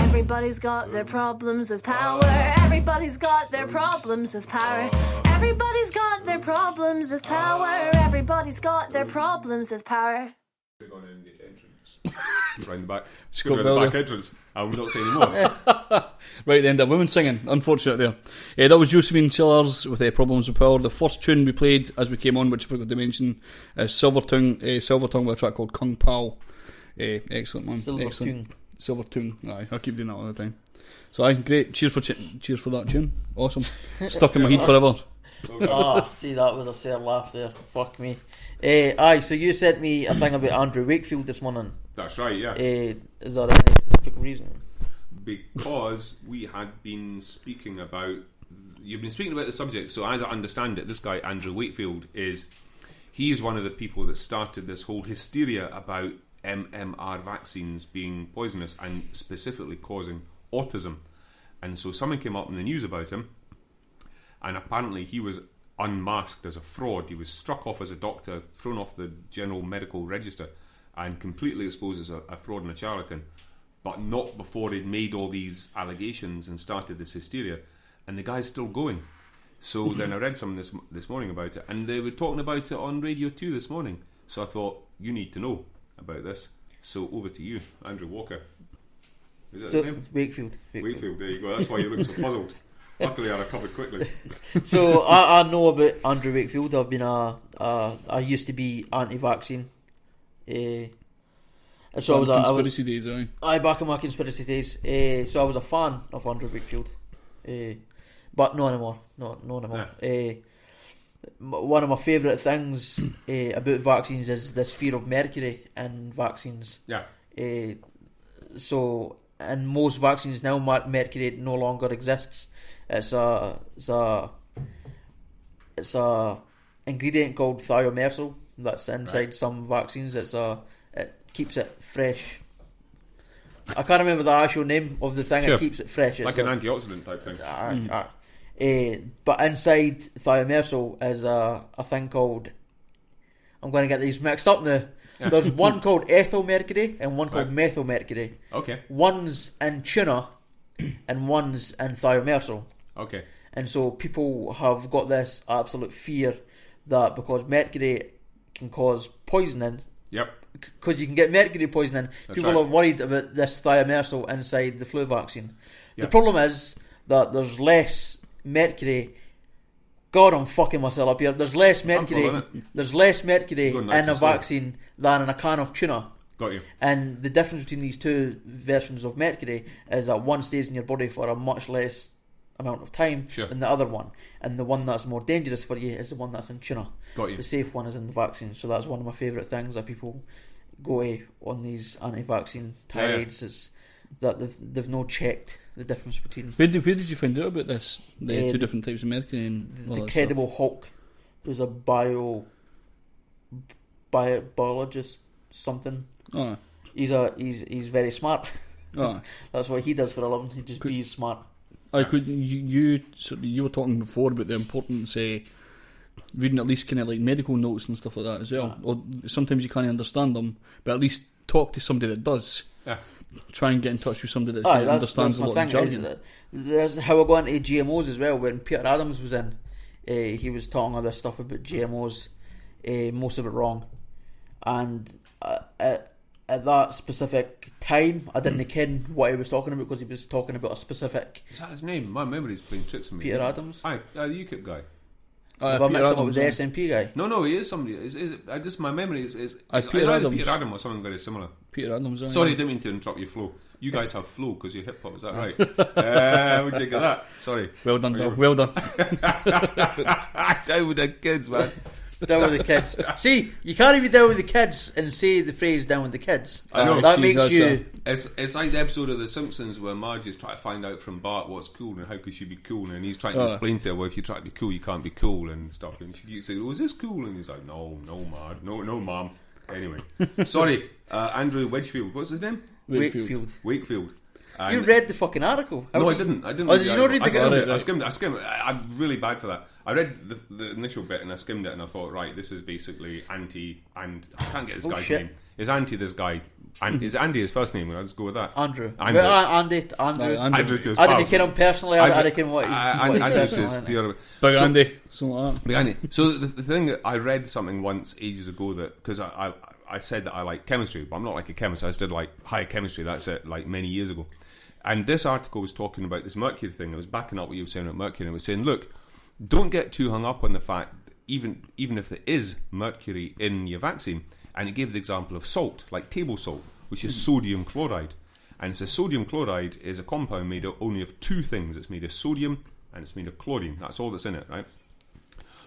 Everybody's got their problems with power. Everybody's got their problems with power. Everybody's got their problems with power. Everybody's got their problems with power. Going in the entrance. Round the back. Scott Go Bell the back there. entrance. I will not say anymore. Right at the end, a woman singing. Unfortunate there. That was Josephine Sillars with Problems with Power. The first tune we played as we came on, which I forgot to mention, is Silvertongue with a track called Kung Pao. Excellent, man. Excellent. Silvertongue. Aye, I keep doing that all the time. So aye, great. Cheers for that tune. Awesome. Stuck in my head forever. See, that was a sad laugh there. Fuck me. Aye, so you sent me a thing about Andrew Wakefield this morning. That's right, yeah. Is there any specific reason? Because we had been speaking about... You've been speaking about the subject, so as I understand it, this guy, Andrew Wakefield, he's one of the people that started this whole hysteria about MMR vaccines being poisonous and specifically causing autism. And so something came up in the news about him, and apparently he was unmasked as a fraud. He was struck off as a doctor, thrown off the general medical register, and completely exposed as a fraud and a charlatan, but not before he'd made all these allegations and started this hysteria. And the guy's still going. So then I read something this morning about it, and they were talking about it on Radio 2 this morning. So I thought, you need to know about this. So over to you, Andrew Walker. Is that his name? Wakefield, there you go. That's why you look so puzzled. Luckily I recovered quickly. So I know about Andrew Wakefield. I've been I used to be anti-vaccine. So I was conspiracy days, aye. Aye, back in my conspiracy days. So I was a fan of Andrew Wakefield. But no anymore. No anymore. Yeah. One of my favourite things about vaccines is this fear of mercury in vaccines. Yeah. So in most vaccines now, mercury no longer exists. It's a ingredient called thiomersal that's inside some vaccines. It keeps it fresh. I can't remember the actual name of the thing. Sure. It keeps it fresh. Like an antioxidant type thing. But inside thiomersal is a thing called... I'm going to get these mixed up now. Yeah. There's one called ethylmercury and one called methylmercury. Okay. One's in tuna and one's in thiomersal. Okay. And so people have got this absolute fear that because mercury can cause poisoning... Yep. Because you can get mercury poisoning, That's people right. are worried about this thiomersal inside the flu vaccine. Yep. The problem is that there's less mercury. God, I'm fucking myself up here. There's less mercury. There's less mercury in a vaccine than in a can of tuna. Got you. And the difference between these two versions of mercury is that one stays in your body for a much less amount of time than the other one, and the one that's more dangerous for you is the one that's in tuna. Got you. The safe one is in the vaccine. So that's one of my favourite things that people go on these anti-vaccine tirades is that they've not checked the difference between. Where did you find out about this? The two different types of mercury and all the that Credible stuff? Hulk who's a biologist something. Oh. He's very smart. Oh. That's what he does for a living. He just be smart. I could you were talking before about the importance reading at least kind of like medical notes and stuff like that as well. Or sometimes you can't understand them, but at least talk to somebody that does. Yeah. Try and get in touch with somebody that understands a lot of jargon. There's how I go into GMOs as well. When Peter Adams was in, he was talking all this stuff about GMOs, most of it wrong, and at that specific time, I didn't ken what he was talking about because he was talking about a specific. Is that his name? My memory's playing tricks on me. Peter Adams. Aye, the UKIP guy. Have I mixed him up with the SNP guy? No, he is somebody. Just my memory is Peter Adams. Peter Adams or something very similar. Peter Adams. Sorry, didn't mean to interrupt your flow. You guys have flow because you're hip hop. Is that right? Would you get that? Sorry. Well done, Bill. Well done. Down with the kids, man. Down with the kids. See, you can't even down with the kids and say the phrase "down with the kids." I know. That makes you. It's like the episode of The Simpsons where Marge is trying to find out from Bart what's cool and how could she be cool, and he's trying to explain to her, well, if you try to be cool, you can't be cool and stuff. And she keeps saying, "Oh, is this cool?" And he's like, "No, Marge, no, Mom." Anyway, sorry, Andrew Wedgfield. What's his name? Wakefield. And you read the fucking article. No, I didn't. Oh, did you not read the article? I skimmed it. I'm really bad for that. I read the initial bit and I skimmed it and I thought, right, this is basically anti, and I can't get this guy's name. Is anti this guy? And is Andy his first name? I'll just go with that. Andrew. Andrew. Andrew. Andrew to his I didn't pals. care him personally. I didn't care what his Andrew to his personal. pure. Big Andy. Something like that. Big Andy. So the thing that I read something once ages ago that because I said that I like chemistry, but I'm not like a chemist. I just did like high chemistry. That's it. Like many years ago. And this article was talking about this mercury thing. It was backing up what you were saying about mercury. And it was saying, look, don't get too hung up on the fact that even if there is mercury in your vaccine. And it gave the example of salt, like table salt, which is sodium chloride. And it says sodium chloride is a compound made only of two things. It's made of sodium and it's made of chlorine. That's all that's in it, right?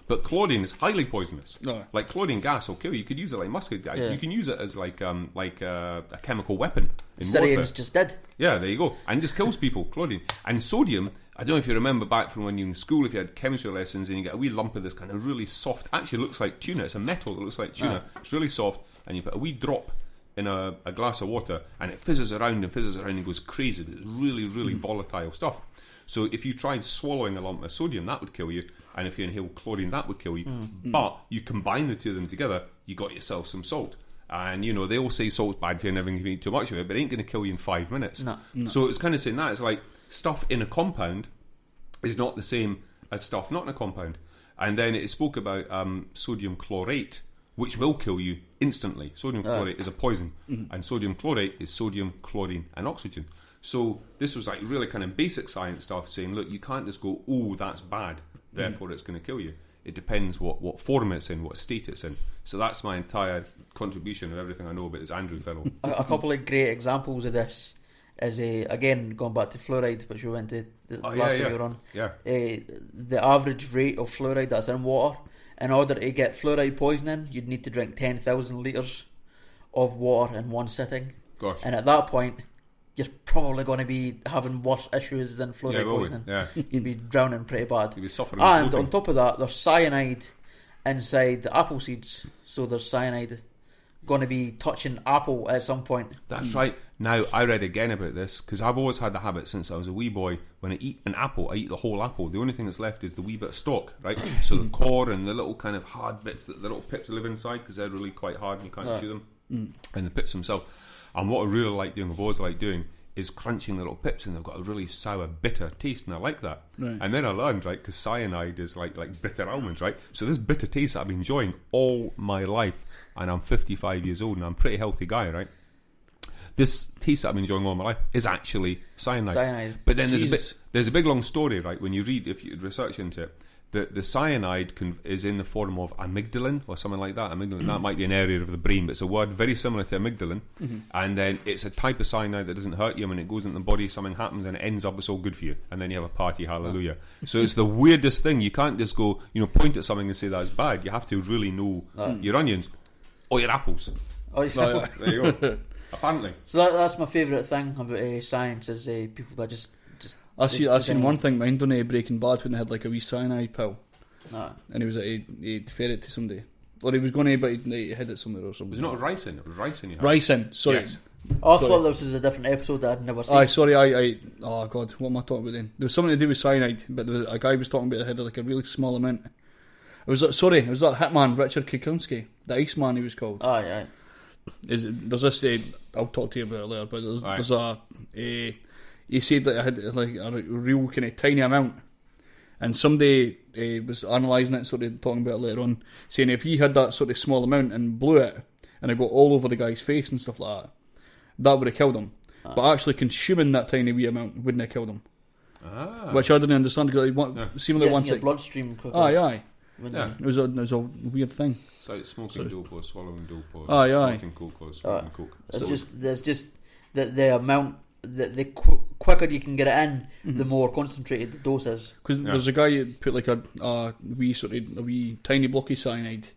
But chlorine is highly poisonous. No. Like chlorine gas will kill you. You could use it like mustard gas. Yeah. You can use it as like a chemical weapon in Syrians just did. Yeah, there you go. And it just kills people, chlorine. And sodium, I don't know if you remember back from when you were in school, if you had chemistry lessons and you get a wee lump of this kind of really soft, actually looks like tuna. It's a metal that looks like tuna. It's really soft. And you put a wee drop in a glass of water and it fizzes around and goes crazy. It's really, really volatile stuff. So if you tried swallowing a lump of sodium, that would kill you. And if you inhale chlorine, that would kill you. But you combine the two of them together, you got yourself some salt. And, you know, they all say salt's bad for you and never can eat too much of it, but it ain't going to kill you in 5 minutes. No. So it's kind of saying that. It's like stuff in a compound is not the same as stuff not in a compound. And then it spoke about sodium chlorate, which will kill you instantly. Sodium chlorate is a poison. And sodium chlorate is sodium, chlorine and oxygen. So this was like really kind of basic science stuff saying, look, you can't just go, oh, that's bad, therefore it's going to kill you. It depends what form it's in, what state it's in. So that's my entire contribution of everything I know about this Andrew fellow. A couple of great examples of this is, again, going back to fluoride, which we went to the last time we were on. Yeah. The average rate of fluoride that's in water, in order to get fluoride poisoning, you'd need to drink 10,000 litres of water in one sitting. Gosh. And at that point, you're probably going to be having worse issues than fluoride poisoning. Yeah. You'd be drowning pretty bad. You'd be suffering. And on top of that, there's cyanide inside the apple seeds. So there's cyanide going to be touching apple at some point. That's right. Now, I read again about this because I've always had the habit since I was a wee boy. When I eat an apple, I eat the whole apple. The only thing that's left is the wee bit of stalk, right? So the core and the little kind of hard bits that the little pips live inside because they're really quite hard and you can't chew them. And the pips themselves. And what I really like doing, I've always liked doing, is crunching the little pips, and they've got a really sour, bitter taste, and I like that. Right. And then I learned, right, because cyanide is like bitter almonds, right? So this bitter taste that I've been enjoying all my life, and I'm 55 years old, and I'm a pretty healthy guy, right? This taste that I've been enjoying all my life is actually cyanide. But then there's a big long story, right? When you read, if you research into it, the cyanide is in the form of amygdalin or something like that. Amygdalin, that might be an area of the brain, but it's a word very similar to amygdalin. And then it's a type of cyanide that doesn't hurt you. When it goes into the body, something happens and it ends up, it's all good for you. And then you have a party, hallelujah. So it's the weirdest thing. You can't just go, point at something and say that's bad. You have to really know your onions or your apples. There you go. Apparently. So that's my favourite thing about science is people that just I seen one thing mind on Breaking Bad when they had like a wee cyanide pill and he was he'd fed it to somebody, or he was going to, but he hid it somewhere or something. Was it not ricin? It was ricin. You had. Ricin? Sorry. Yes. I thought this was a different episode that I'd never seen. Aye, sorry, I oh god, what am I talking about then? There was something to do with cyanide, but there was, a guy was talking about it had like a really small amount. It was that hitman Richard Kuklinski, the Iceman he was called. Aye. There's this, I'll talk to you about it later, but there's a he said that it had like a real kind of tiny amount, and somebody was analysing it, sort of talking about it later on, saying if he had that sort of small amount and blew it, and it got all over the guy's face and stuff like that, that would have killed him. But actually consuming that tiny wee amount wouldn't have killed him. Which I didn't understand, because seemingly once your it... bloodstream quicker. Aye. Yeah. It was a weird thing. It's like smoking dope or swallowing dope or Aye. smoking coke or smoking coke. There's just the amount, the quicker you can get it in, the more concentrated the dose is. Because there's a guy who put like a wee tiny block of cyanide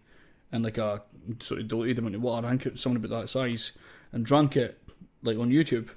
and like a sort of diluted amount of water, I think it was something about that size, and drank it like on YouTube,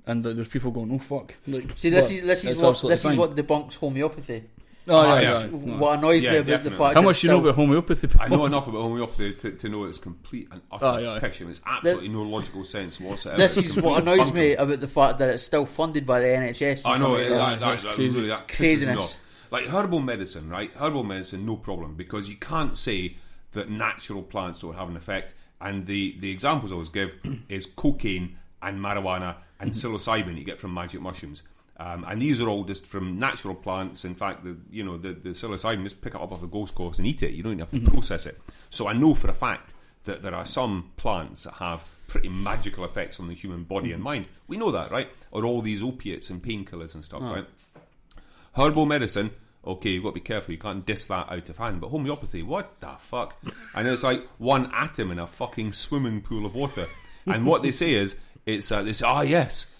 and there's people going, "Oh fuck!" Like, see, this is what debunks homeopathy. What annoys me about the fact. How much do you know about homeopathy? I know enough about homeopathy to know it's complete and utter pish, and it's absolutely no logical sense whatsoever. This is what annoys me about the fact that it's still funded by the NHS. I know that's crazy. That pisses me off. Like herbal medicine, right? Herbal medicine, no problem, because you can't say that natural plants don't have an effect. And the examples I always give is cocaine and marijuana and psilocybin you get from magic mushrooms. And these are all just from natural plants. In fact, the psilocybin, just pick it up off the Gold Coast and eat it. You don't even have to process it. So I know for a fact that there are some plants that have pretty magical effects on the human body and mind. We know that, right? Or all these opiates and painkillers and stuff, right? Herbal medicine, okay, you've got to be careful. You can't diss that out of hand. But homeopathy, what the fuck? And it's like one atom in a fucking swimming pool of water. And what they say is, it's they say, yes.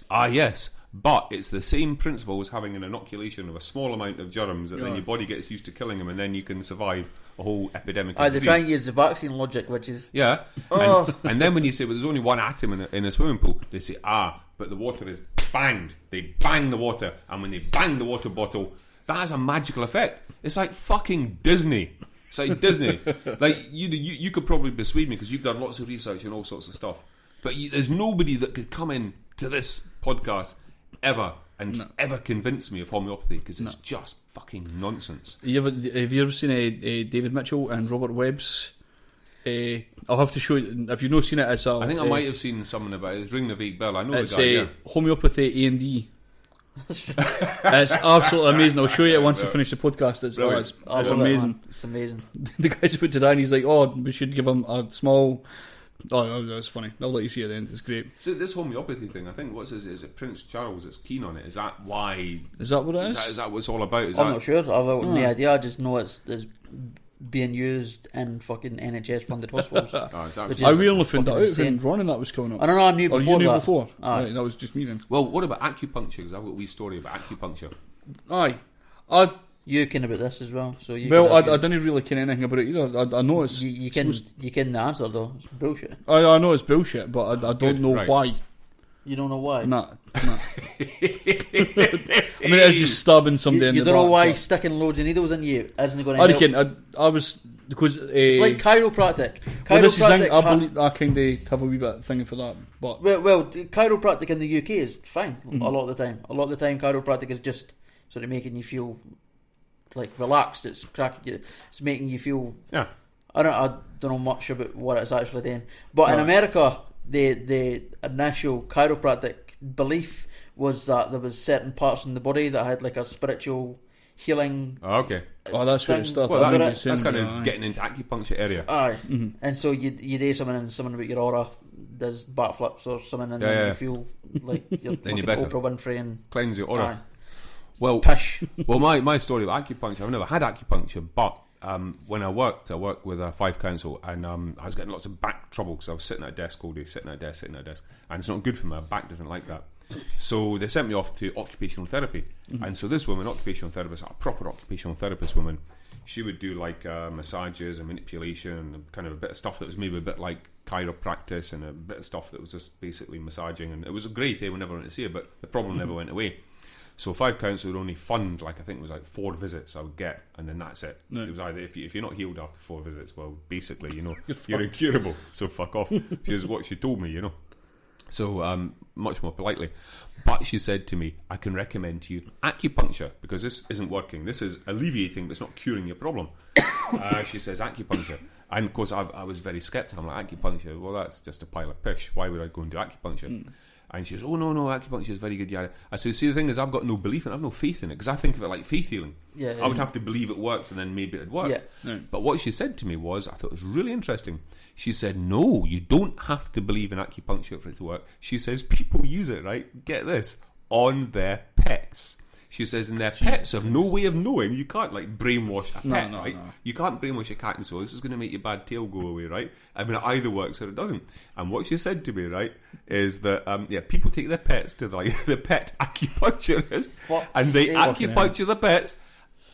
But it's the same principle as having an inoculation of a small amount of germs that then your body gets used to killing them, and then you can survive a whole epidemic of disease. They try and use the vaccine logic, which is... Yeah. And then when you say, well, there's only one atom in a swimming pool, they say, but the water is banged. They bang the water, and when they bang the water bottle, that has a magical effect. It's like fucking Disney. It's like Disney. Like, you could probably persuade me because you've done lots of research and all sorts of stuff. But there's nobody that could come in to this podcast ever convince me of homeopathy, because it's just fucking nonsense. Have you ever seen David Mitchell and Robert Webb's? I'll have to show you. If you've not seen it, I think I might have seen something about it. It's ringing a vague bell. I know the guy. It's homeopathy A&D. It's absolutely amazing. I'll show you it once we finish the podcast. It's amazing. It's amazing. The guy's put it down. He's like, we should give him a small... Oh, that's funny. I'll let you see it then. It's great. So this homeopathy thing, I think, is it Prince Charles that's keen on it? Is that why? Is that what it is? Is that what it's all about? I'm not sure. I've got no idea. I just know it's being used in fucking NHS funded hospitals. I really found that out when Ron and that was coming up. I don't know. I knew before. You knew before? Right, that was just me then. Well, what about acupuncture? Because I've got a wee story about acupuncture. Aye. You ken about this as well, so you. Well, I didn't really ken anything about it either. I know it's you ken the answer though. It's bullshit. I know it's bullshit, but I don't know why. You don't know why? Nah. I mean, it's just stabbing somebody in the back. You don't know why sticking loads of needles in you isn't going to help. I was because it's like chiropractic. This is thing, I believe I kind of have a wee bit thing for that, but well, chiropractic in the UK is fine a lot of the time. A lot of the time, chiropractic is just sort of making you feel like relaxed. It's cracking you. It's making you feel. Yeah. I don't know much about what it's actually doing, but in America, the initial chiropractic belief was that there was certain parts in the body that had like a spiritual healing. Oh, okay. That's where it started. Well, that's kind of getting into acupuncture area. Aye. Mm-hmm. And so you do something about your aura, does backflips or something, and then you feel like you're fucking Oprah Winfrey and cleanse your aura. Aye. Well, pish. Well, my story about acupuncture, I've never had acupuncture, but when I worked with Fife Council, and I was getting lots of back trouble because I was sitting at a desk all day, sitting at a desk, and it's not good for me. My back doesn't like that. So they sent me off to occupational therapy, and so this woman, occupational therapist, a proper occupational therapist woman, she would do like massages and manipulation and kind of a bit of stuff that was maybe a bit like chiropractic and a bit of stuff that was just basically massaging, and it was great. We never went to see her, but the problem never went away. So 5 counts would only fund, like I think it was like 4 visits I would get, and then that's it. Right. It was either if you're not healed after 4 visits, well, basically, you know, You're you're incurable. So fuck off. Which is what she told me, you know. So much more politely. But she said to me, I can recommend to you acupuncture, because this isn't working. This is alleviating, but it's not curing your problem. She says acupuncture. And of course I was very sceptical. I'm like, acupuncture, well, that's just a pile of pish. Why would I go and do acupuncture? And she says, oh no, acupuncture is very good. Yeah. I said, see, the thing is, I've got no belief in it. I have no faith in it, because I think of it like faith healing. Yeah, I would have to believe it works, and then maybe it'd work. Yeah. Right. But what she said to me was, I thought it was really interesting. She said, no, you don't have to believe in acupuncture for it to work. She says, people use it, right? Get this, on their pets. She says, and their pets have no way of knowing. You can't, like, brainwash a pet, right? No. You can't brainwash a cat and so this is going to make your bad tail go away, right? I mean, it either works or it doesn't. And what she said to me, right, is that, people take their pets to, like, the pet acupuncturist, and they acupuncture the pets,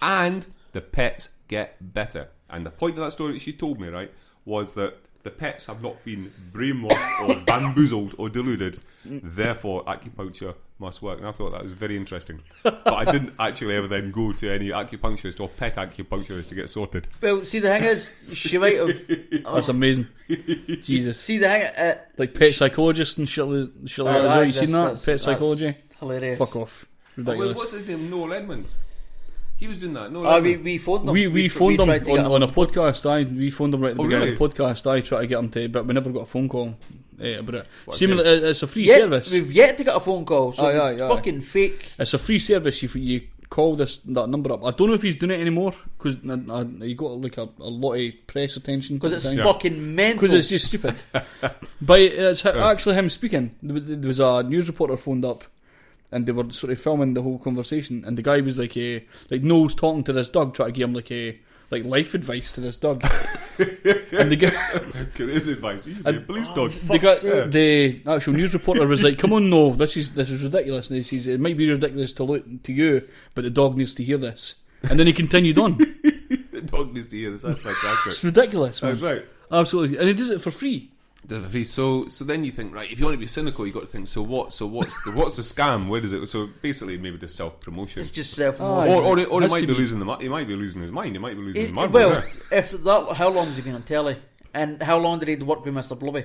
and the pets get better. And the point of that story that she told me, right, was that the pets have not been brainwashed or bamboozled or deluded, therefore acupuncture must work. And I thought that was very interesting. But I didn't actually ever then go to any acupuncturist or pet acupuncturist to get sorted. Well, see, the thing is, she might have. That's amazing. Jesus. See, the thing, like pet psychologist and shit like that as well. You seen that? Pet psychology? Hilarious. Fuck off. Ridiculous. Well, what's his name? Noel Edmonds. He was doing that. Noel Edmonds. We phoned him. We phoned him tried to get on a podcast. We phoned him right at the beginning really? of the podcast. I tried to get him to, but we never got a phone call about it. What, Seemingly, yeah. it's a free Yet, service. We've yet to get a phone call, so Aye. fucking fake. It's a free service. You call that number up. I don't know if he's doing it anymore, because he got like a lot of press attention. Because it's fucking mental. Because it's just stupid. But it's actually him speaking. There was a news reporter phoned up, and they were sort of filming the whole conversation, and the guy was like Noel's talking to this dog, trying to give him like life advice to this dog. And the guy, Get his advice. You should be a police dog. the actual news reporter was like, "Come on, no, this is ridiculous." And he says, "It might be ridiculous to you, but the dog needs to hear this." And then he continued on. The dog needs to hear this. That's fantastic. It's ridiculous, man. That's right. Absolutely, and he does it for free. So then you think, right, if you want to be cynical, you got to think, what's the scam? Where does it? So basically, maybe just self-promotion. It's just self. Or he might be losing he might be losing his mind. He might be losing his mind. Well, how long has he been on telly? And how long did he work with Mr. Blobby?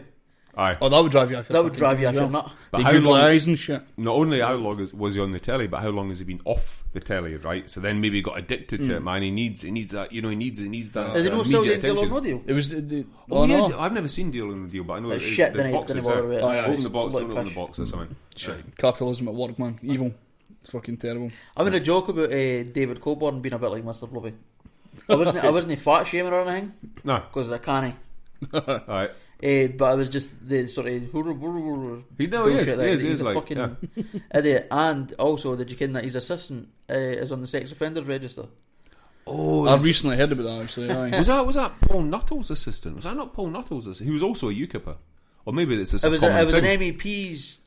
Aye. Oh, that would drive you off. That would drive you off your nut. But The how Google long? eyes and shit. Not only how long was he on the telly, but how long has he been off the telly? Right. So then maybe he got addicted to it, man. He needs that. You know, he needs that. Is it not still immediate Deal or attention. No Deal? It was. Yeah, I've never seen Deal or No Deal, but I know It's there's shit, then boxes didn't bother there. with it. Open the box, Like don't open the fish. box or something. Shit. Capitalism at work, man. Evil. It's fucking terrible. I'm going to joke about David Coburn being a bit like Mr. Blobby. I wasn't fat shaming or anything, No. because I can't. Alright. But I was just the sort of He is bullshit that he is a like, fucking idiot. And also, did you ken that his assistant is on the sex offenders register? Oh, I've recently heard about that, actually. Aye. was that Paul Nuttall's assistant? Was that not Paul Nuttall's assistant? He was also a UKIPper. Or maybe it's just It a was common an thing. MEP's.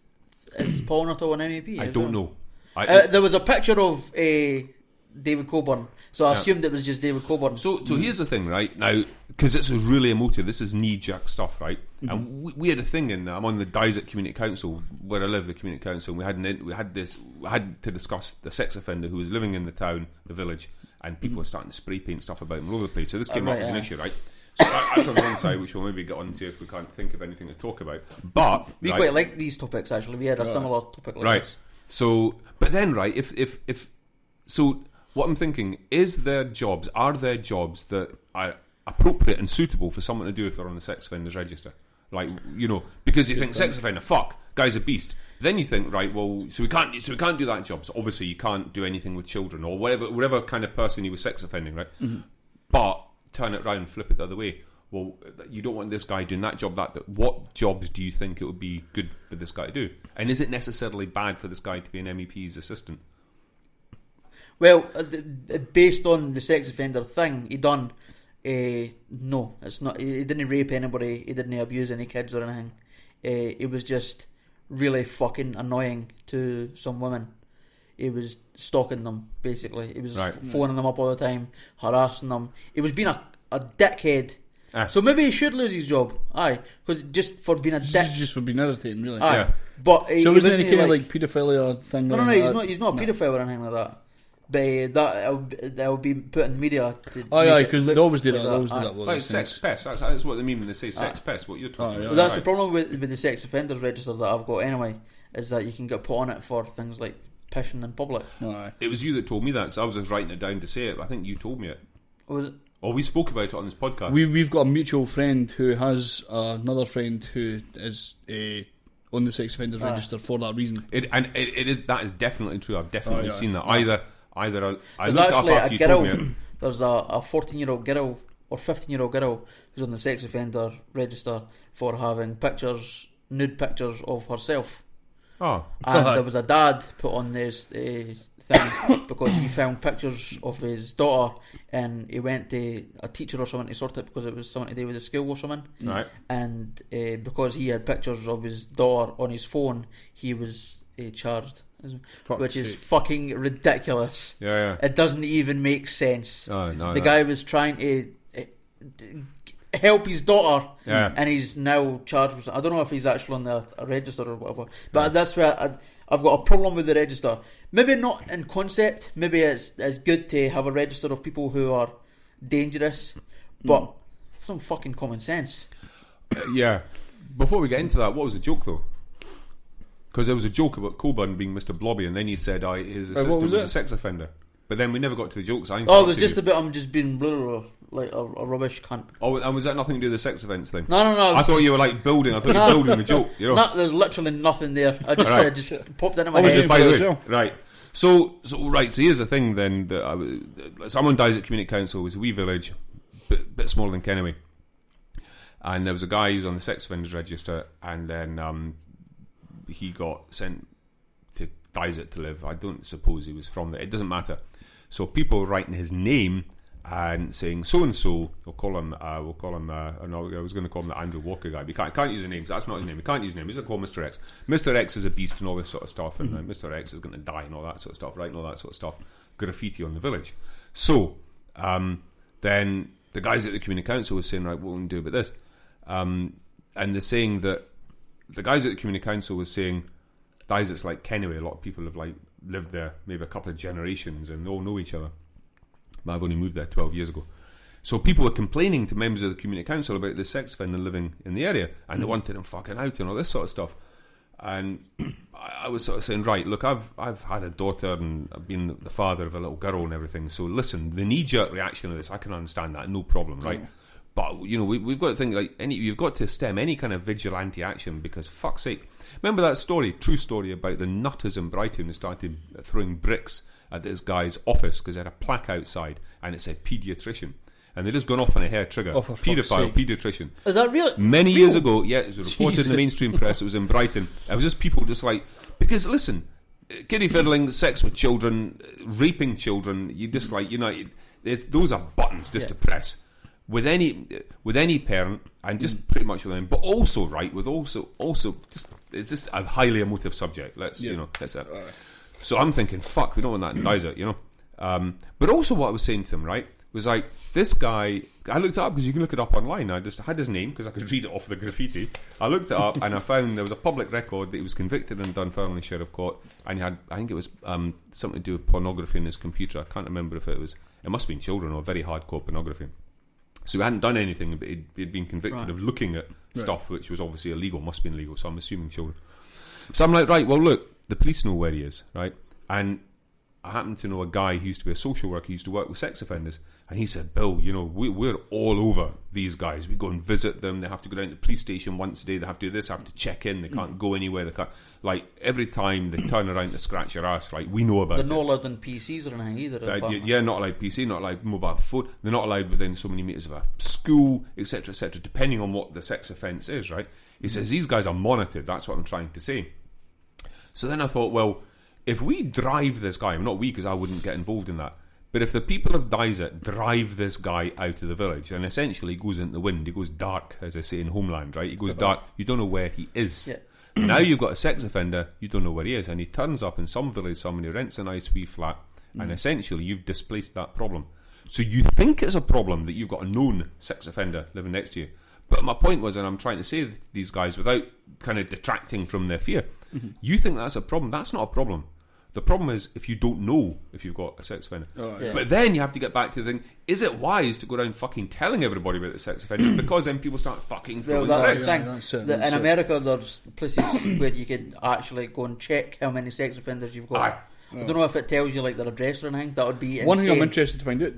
Is Paul Nuttall an MEP? I don't know. There was a picture of David Coburn, so I assumed it was just David Coburn. So here's the thing, right? Now, because this is really emotive, this is knee-jerk stuff, right? And we had a thing I'm on the Dysart Community Council, where I live, the Community Council, and we had to discuss the sex offender who was living in the town, the village, and people were starting to spray paint stuff about him all over the place. So this came up as an issue, right? So that's on one side, which we'll maybe get onto if we can't think of anything to talk about. But we quite like these topics, actually. We had a similar topic like this. So, but then, right, if so, what I'm thinking is are there jobs that are appropriate and suitable for someone to do if they're on the sex offenders register? Like, you know, because you think sex offender, fuck, guy's a beast. Then you think, right, well, so we can't do that job. So obviously you can't do anything with children or whatever kind of person he was sex offending, right? Mm-hmm. But turn it around and flip it the other way. Well, you don't want this guy doing that job. What jobs do you think it would be good for this guy to do? And is it necessarily bad for this guy to be an MEP's assistant? Well, based on the sex offender thing he done, no, it's not. He didn't rape anybody. He didn't abuse any kids or anything. It was just really fucking annoying to some women. He was stalking them, basically. He was phoning them up all the time, harassing them. He was being a dickhead. So maybe he should lose his job. Aye, because just for being a dick. Just for being irritating, really. Aye. Yeah. But So wasn't any kind of like paedophilia thing? No, he's not a paedophile or anything like that. But that will be put in the media. Because they always do that. like They always do Aye. that. Like sex pest. That's what they mean when they say sex pest. What you're talking about. Well, that's the problem with the sex offenders register that I've got anyway, is that you can get put on it for things like pissing in public. Aye. It was you that told me that, because I was just writing it down to say it. I think you told me it. Was it? Or we spoke about it on this podcast. We've got a mutual friend who has another friend who is on the sex offenders register for that reason. That is definitely true. I've definitely seen that. Yeah. Either I There's looked it up actually after you told me it. There's a 14-year-old girl or 15-year-old girl who's on the sex offender register for having nude pictures of herself. Oh. And there was a dad put on this thing because he found pictures of his daughter, and he went to a teacher or something to sort it because it was something to do with the school or something. Right. And because he had pictures of his daughter on his phone, he was charged. Which is fucking ridiculous. Yeah. It doesn't even make sense. The guy was trying to help his daughter, and he's now charged with. I don't know if he's actually on a register or whatever, but that's where I've got a problem with the register. Maybe not in concept. Maybe it's good to have a register of people who are dangerous, but some fucking common sense. Yeah. Before we get into that, what was the joke though? Because there was a joke about Coburn being Mr. Blobby, and then he said his assistant was a sex offender. But then we never got to the jokes. It was just a bit. I'm just being like a rubbish cunt. Oh, and was that nothing to do with the sex offence thing? No. I thought you were like building. I thought you were building the joke. You know? There's literally nothing there. I just just popped into my head. By the way, right. So here's the thing then. That someone dies at community council. It was a wee village, bit smaller than Kennoway, and there was a guy who was on the sex offenders register, and then he got sent to Dysart to live. I don't suppose he was from there. It doesn't matter. So people were writing his name and saying so and so. We'll call him. I was going to call him the Andrew Walker guy. But can't use his name. That's not his name. We can't use his name. He's called Mr. X. Mr. X is a beast and all this sort of stuff. And Mr. X is going to die and all that sort of stuff. Right, and all that sort of stuff. Graffiti on the village. So then the guys at the community council were saying, right, what will we do about this? And they're saying that the guys at the community council was saying, Dysart's like Kennoway. A lot of people have like lived there maybe a couple of generations and they all know each other. But I've only moved there 12 years ago. So people were complaining to members of the community council about this sex offender living in the area, and they wanted him fucking out and all this sort of stuff. And I was sort of saying, right, look, I've had a daughter and I've been the father of a little girl and everything. So listen, the knee-jerk reaction of this, I can understand that, no problem, right? But you know, we've got to think like you've got to stem any kind of vigilante action, because fuck's sake, remember that story, true story about the nutters in Brighton who started throwing bricks at this guy's office because they had a plaque outside and it said paediatrician, and they just gone off on a hair trigger. Paedophile, paediatrician. Is that real? Many years ago, yeah, it was reported in the mainstream press. It was in Brighton. It was just people just like, because listen, kiddie fiddling, sex with children, raping children. You just like, you know, those are buttons just to press. With any parent, and just pretty much with them, but also with also just it's just a highly emotive subject. Let's that's it. So I'm thinking, fuck, we don't want that in Dysart, you know. But also what I was saying to them, right, was like, this guy, I looked it up because you can look it up online. I just had his name because I could read it off the graffiti. I looked it up and I found there was a public record that he was convicted and Dunfermline Sheriff Court, and he had, I think it was something to do with pornography in his computer. I can't remember if it must have been children or very hardcore pornography. So he hadn't done anything, but he'd been convicted of looking at stuff which was obviously illegal, must have been illegal, so I'm assuming children. So I'm like, right, well look, the police know where he is, right? And I happen to know a guy who used to be a social worker, who used to work with sex offenders, and he said, Bill, you know, we're all over these guys. We go and visit them, they have to go down to the police station once a day, they have to do this, have to check in, they can't go anywhere, they can't, like, every time they turn around to scratch your ass, like, we know about it. They're not allowed on PCs or anything either. Yeah, not allowed PC, not allowed mobile phone, they're not allowed within so many metres of a school, etc., depending on what the sex offence is, right? He says, these guys are monitored, that's what I'm trying to say. So then I thought, well, if we drive this guy, not we, because I wouldn't get involved in that, but if the people of Dysart drive this guy out of the village, and essentially he goes into the wind, he goes dark, as they say in Homeland, right? He goes dark, you don't know where he is. Yeah. Now you've got a sex offender, you don't know where he is, and he turns up in some village, somebody rents a nice wee flat, and essentially you've displaced that problem. So you think it's a problem that you've got a known sex offender living next to you, But my point was, and I'm trying to say to these guys without kind of detracting from their fear, you think that's a problem. That's not a problem. The problem is if you don't know if you've got a sex offender. But then you have to get back to the thing, is it wise to go around fucking telling everybody about the sex offender? Because then people start fucking throwing bricks. In America, there's places where you can actually go and check how many sex offenders you've got. I don't know if it tells you like their address or anything. That would be insane. One thing I'm interested to find out,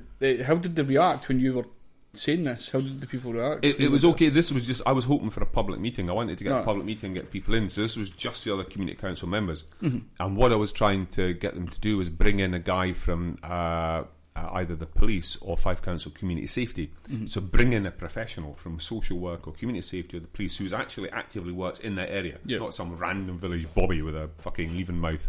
how did they react when you were saying this? How did the people react? It was okay. This was just, I was hoping for a public meeting. I wanted to get a public meeting and get people in. So this was just the other community council members. And what I was trying to get them to do was bring in a guy from either the police or Fife Council Community Safety. So bring in a professional from social work or community safety or the police who's actually actively works in that area, not some random village bobby with a fucking leaving mouth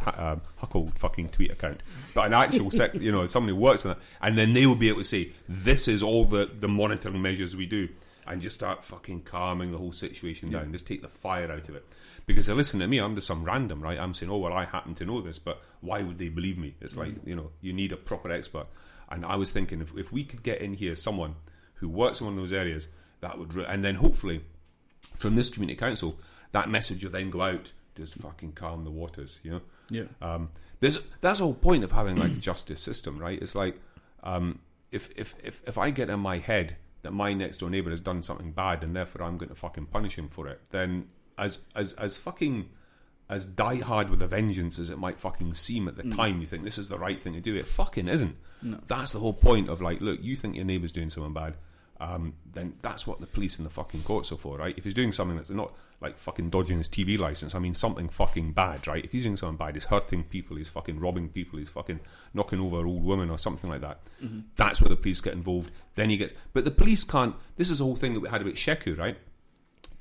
huckled fucking tweet account, but an actual somebody who works in that, and then they will be able to say, this is all the monitoring measures we do, and just start fucking calming the whole situation down, just take the fire out of it. Because they listen to me, I'm just some random, right? I'm saying, oh well, I happen to know this, but why would they believe me? It's like, you need a proper expert. And I was thinking, if we could get in here someone who works in one of those areas, that would, and then hopefully from this community council, that message will then go out to just fucking calm the waters, that's the whole point of having like a justice system, right? It's like, if I get in my head that my next door neighbour has done something bad and therefore I'm going to fucking punish him for it, then as fucking as die hard with a vengeance as it might fucking seem at the time, you think this is the right thing to do. It fucking isn't. No. That's the whole point of like, look, you think your neighbour's doing something bad, then that's what the police and the fucking courts are for, right? If he's doing something that's not like fucking dodging his TV licence, I mean something fucking bad, right? If he's doing something bad, he's hurting people, he's fucking robbing people, he's fucking knocking over old women or something like that, that's where the police get involved. Then he gets, but the police can't, this is the whole thing that we had about Sheku, right?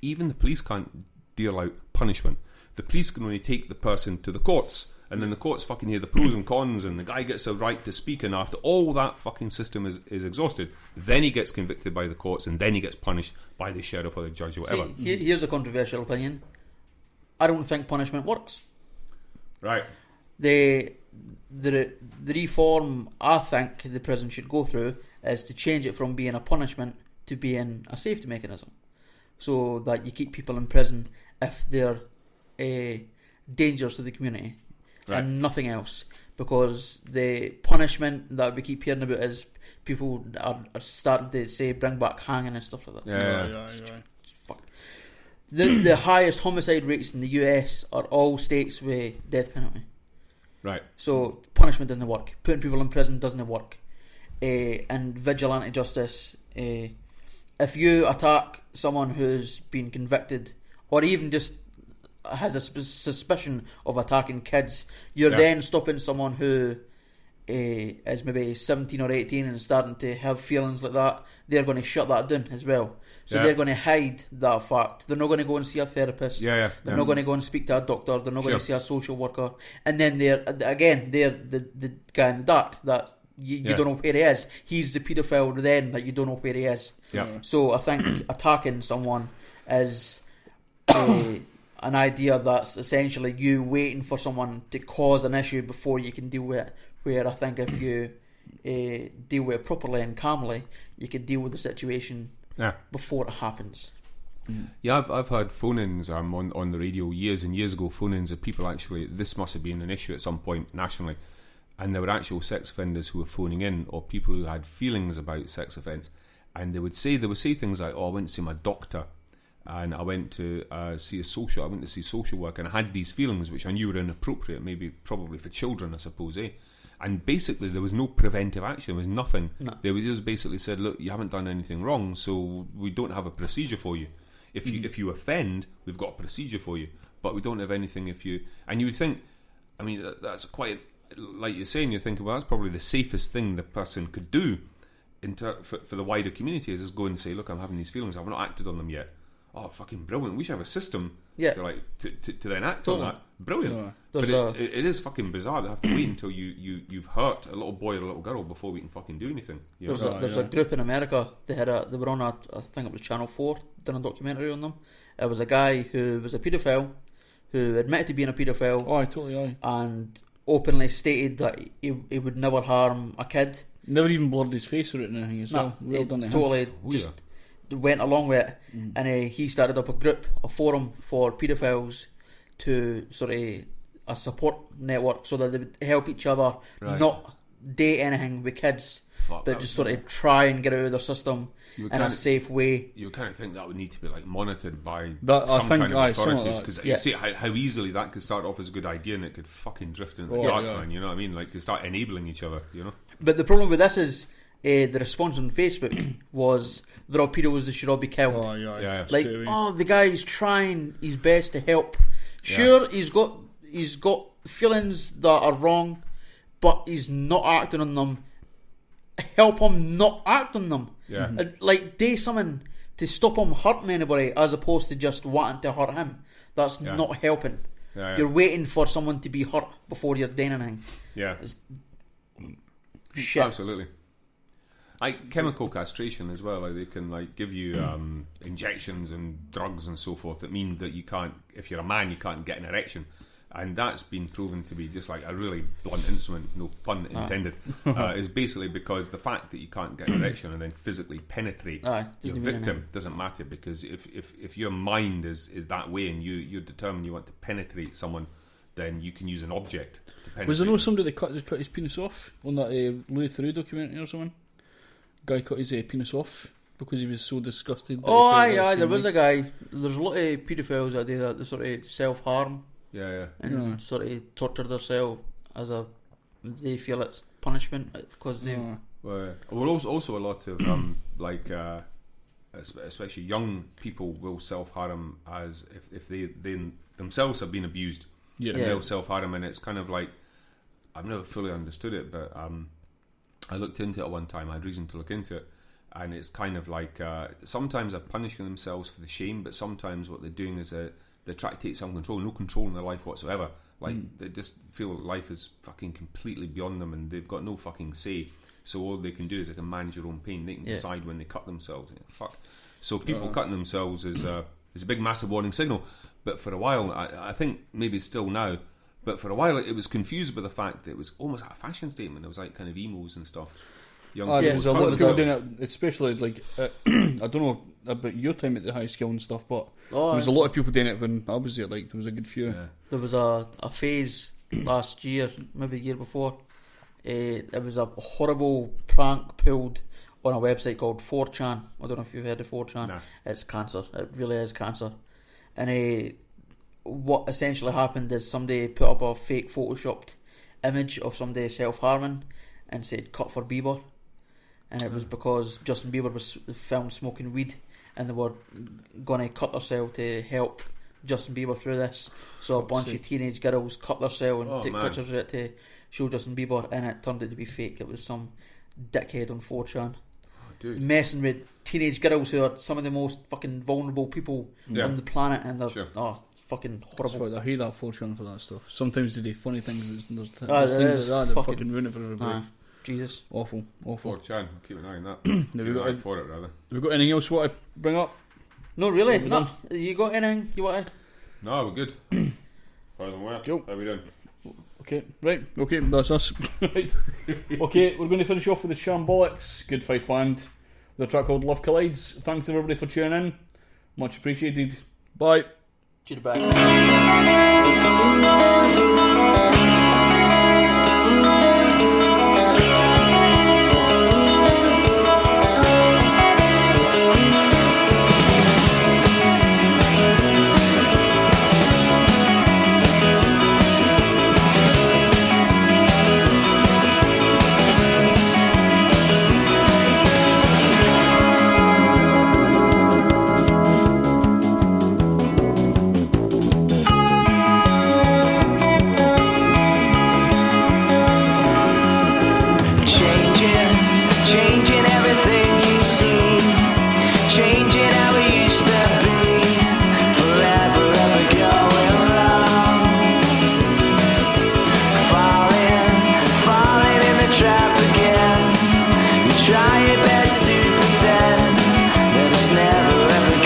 Even the police can't deal out punishment. The police can only take the person to the courts, and then the courts fucking hear the pros and cons, and the guy gets a right to speak, and after all that fucking system is exhausted, then he gets convicted by the courts, and then he gets punished by the sheriff or the judge or whatever. See, here's a controversial opinion. I don't think punishment works. Right. The reform I think the prison should go through is to change it from being a punishment to being a safety mechanism, so that you keep people in prison if they're dangers to the community, and nothing else. Because the punishment that we keep hearing about is people are starting to say bring back hanging and stuff like that. Fuck. The highest homicide rates in the US are all states with death penalty. Right. So punishment doesn't work. Putting people in prison doesn't work. And vigilante justice, if you attack someone who's been convicted, or even just has a suspicion of attacking kids, you're then stopping someone who is maybe 17 or 18 and starting to have feelings like that. They're going to shut that down as well. So they're going to hide that fact. They're not going to go and see a therapist. They're not going to go and speak to a doctor. They're not going to see a social worker. And then they're the guy in the dark that you don't know where he is. He's the paedophile then that you don't know where he is. So I think attacking someone is an idea that's essentially you waiting for someone to cause an issue before you can deal with it, where I think if you deal with it properly and calmly, you can deal with the situation before it happens. Yeah, I've heard phone-ins on the radio years and years ago, phone-ins of people actually, this must have been an issue at some point nationally, and there were actual sex offenders who were phoning in, or people who had feelings about sex offence, and they would say things like, oh, I went to see my doctor, and I went to see social work, and I had these feelings which I knew were inappropriate, probably for children, I suppose, And basically there was no preventive action, there was nothing. No. They just basically said, look, you haven't done anything wrong, so we don't have a procedure for you. If you offend, we've got a procedure for you, but we don't have anything if you... And you would think, I mean, that's quite... Like you're saying, you're thinking, well, that's probably the safest thing the person could do for the wider community is go and say, look, I'm having these feelings, I've not acted on them yet. Oh, fucking brilliant! We should have a system to then act on that. Brilliant, but it is fucking bizarre. They have to wait until you've hurt a little boy or a little girl before we can fucking do anything. There's a group in America. They were on I think it was Channel 4. Done a documentary on them. It was a guy who was a paedophile, who admitted to being a paedophile. Oh, totally. And openly stated that he would never harm a kid. Never even blurred his face or anything as well. Well done to him. Totally just went along with it, and he started up a forum for paedophiles to sort of a support network so that they would help each other not date anything with kids, but just sort of try and get it out of their system in a safe way. You would kind of think that would need to be like monitored by some kind of authorities, because you see how easily that could start off as a good idea and it could fucking drift into the dark, man. You know what I mean? Like, you start enabling each other. You know. But the problem with this is the response on Facebook was they're all pedos, they should all be killed. Like, the guy's trying his best to help. Sure, he's got feelings that are wrong, but he's not acting on them. Help him not act on them. Like, do something to stop him hurting anybody as opposed to just wanting to hurt him. That's not helping. You're waiting for someone to be hurt before you're doing anything. Shit. Absolutely. Like chemical castration as well. Like, they can like give you injections and drugs and so forth that mean that you can't, if you're a man, you can't get an erection. And that's been proven to be just like a really blunt instrument, no pun intended, is basically because the fact that you can't get an erection and then physically penetrate your victim doesn't matter, because if your mind is that way and you're determined you want to penetrate someone, then you can use an object to penetrate. Was there no somebody that cut his penis off on that Louis Theroux documentary or something? Guy cut his penis off because he was so disgusted. There was a guy. There's a lot of paedophiles that do that. They sort of self-harm. And sort of torture themselves they feel it's punishment because they. Well, also a lot of especially young people will self-harm as if they themselves have been abused. And they'll self-harm, and it's kind of like, I've never fully understood it, but I looked into it one time. I had reason to look into it, and it's kind of like sometimes they're punishing themselves for the shame, but sometimes what they're doing is they try to take some control, no control in their life whatsoever. Like, they just feel life is fucking completely beyond them and they've got no fucking say. So all they can do is they can manage their own pain. They can decide when they cut themselves. Fuck. So people cutting themselves is a big, massive warning signal. But for a while, I think maybe still now, but for a while it was confused by the fact that it was almost like a fashion statement. It was like kind of emos and stuff. There's a lot of people doing it, especially like I don't know about your time at the high school and stuff, but there was a lot of people doing it when I was there. Like, there was a good few. There was a phase last year, maybe the year before. It was a horrible prank pulled on a website called 4chan. I don't know if you've heard of 4chan. No. It's cancer. It really is cancer. And what essentially happened is somebody put up a fake photoshopped image of somebody self-harming and said cut for Bieber. And it was because Justin Bieber was found smoking weed and they were going to cut themselves to help Justin Bieber through this. So a bunch of teenage girls cut themselves and took pictures of it to show Justin Bieber, and it turned out to be fake. It was some dickhead on 4chan messing with teenage girls who are some of the most fucking vulnerable people on the planet, and they're fucking horrible. I hate that 4chan for that stuff. Sometimes they do funny things. There's things like that that fucking ruin it for everybody. Jesus. Awful. 4chan, keep an eye on that. Keep an eye for it, rather. Have we got anything else you want to bring up? No, really. No. You got anything you want to? No, we're good. Far than where? Cool. How are we doing? Okay, right. Okay, that's us. Right. Okay, we're going to finish off with the Shambolics, good five band, with a track called Love Collides. Thanks everybody for tuning in. Much appreciated. Bye. Cheers, back. Try your best to pretend that it's never ever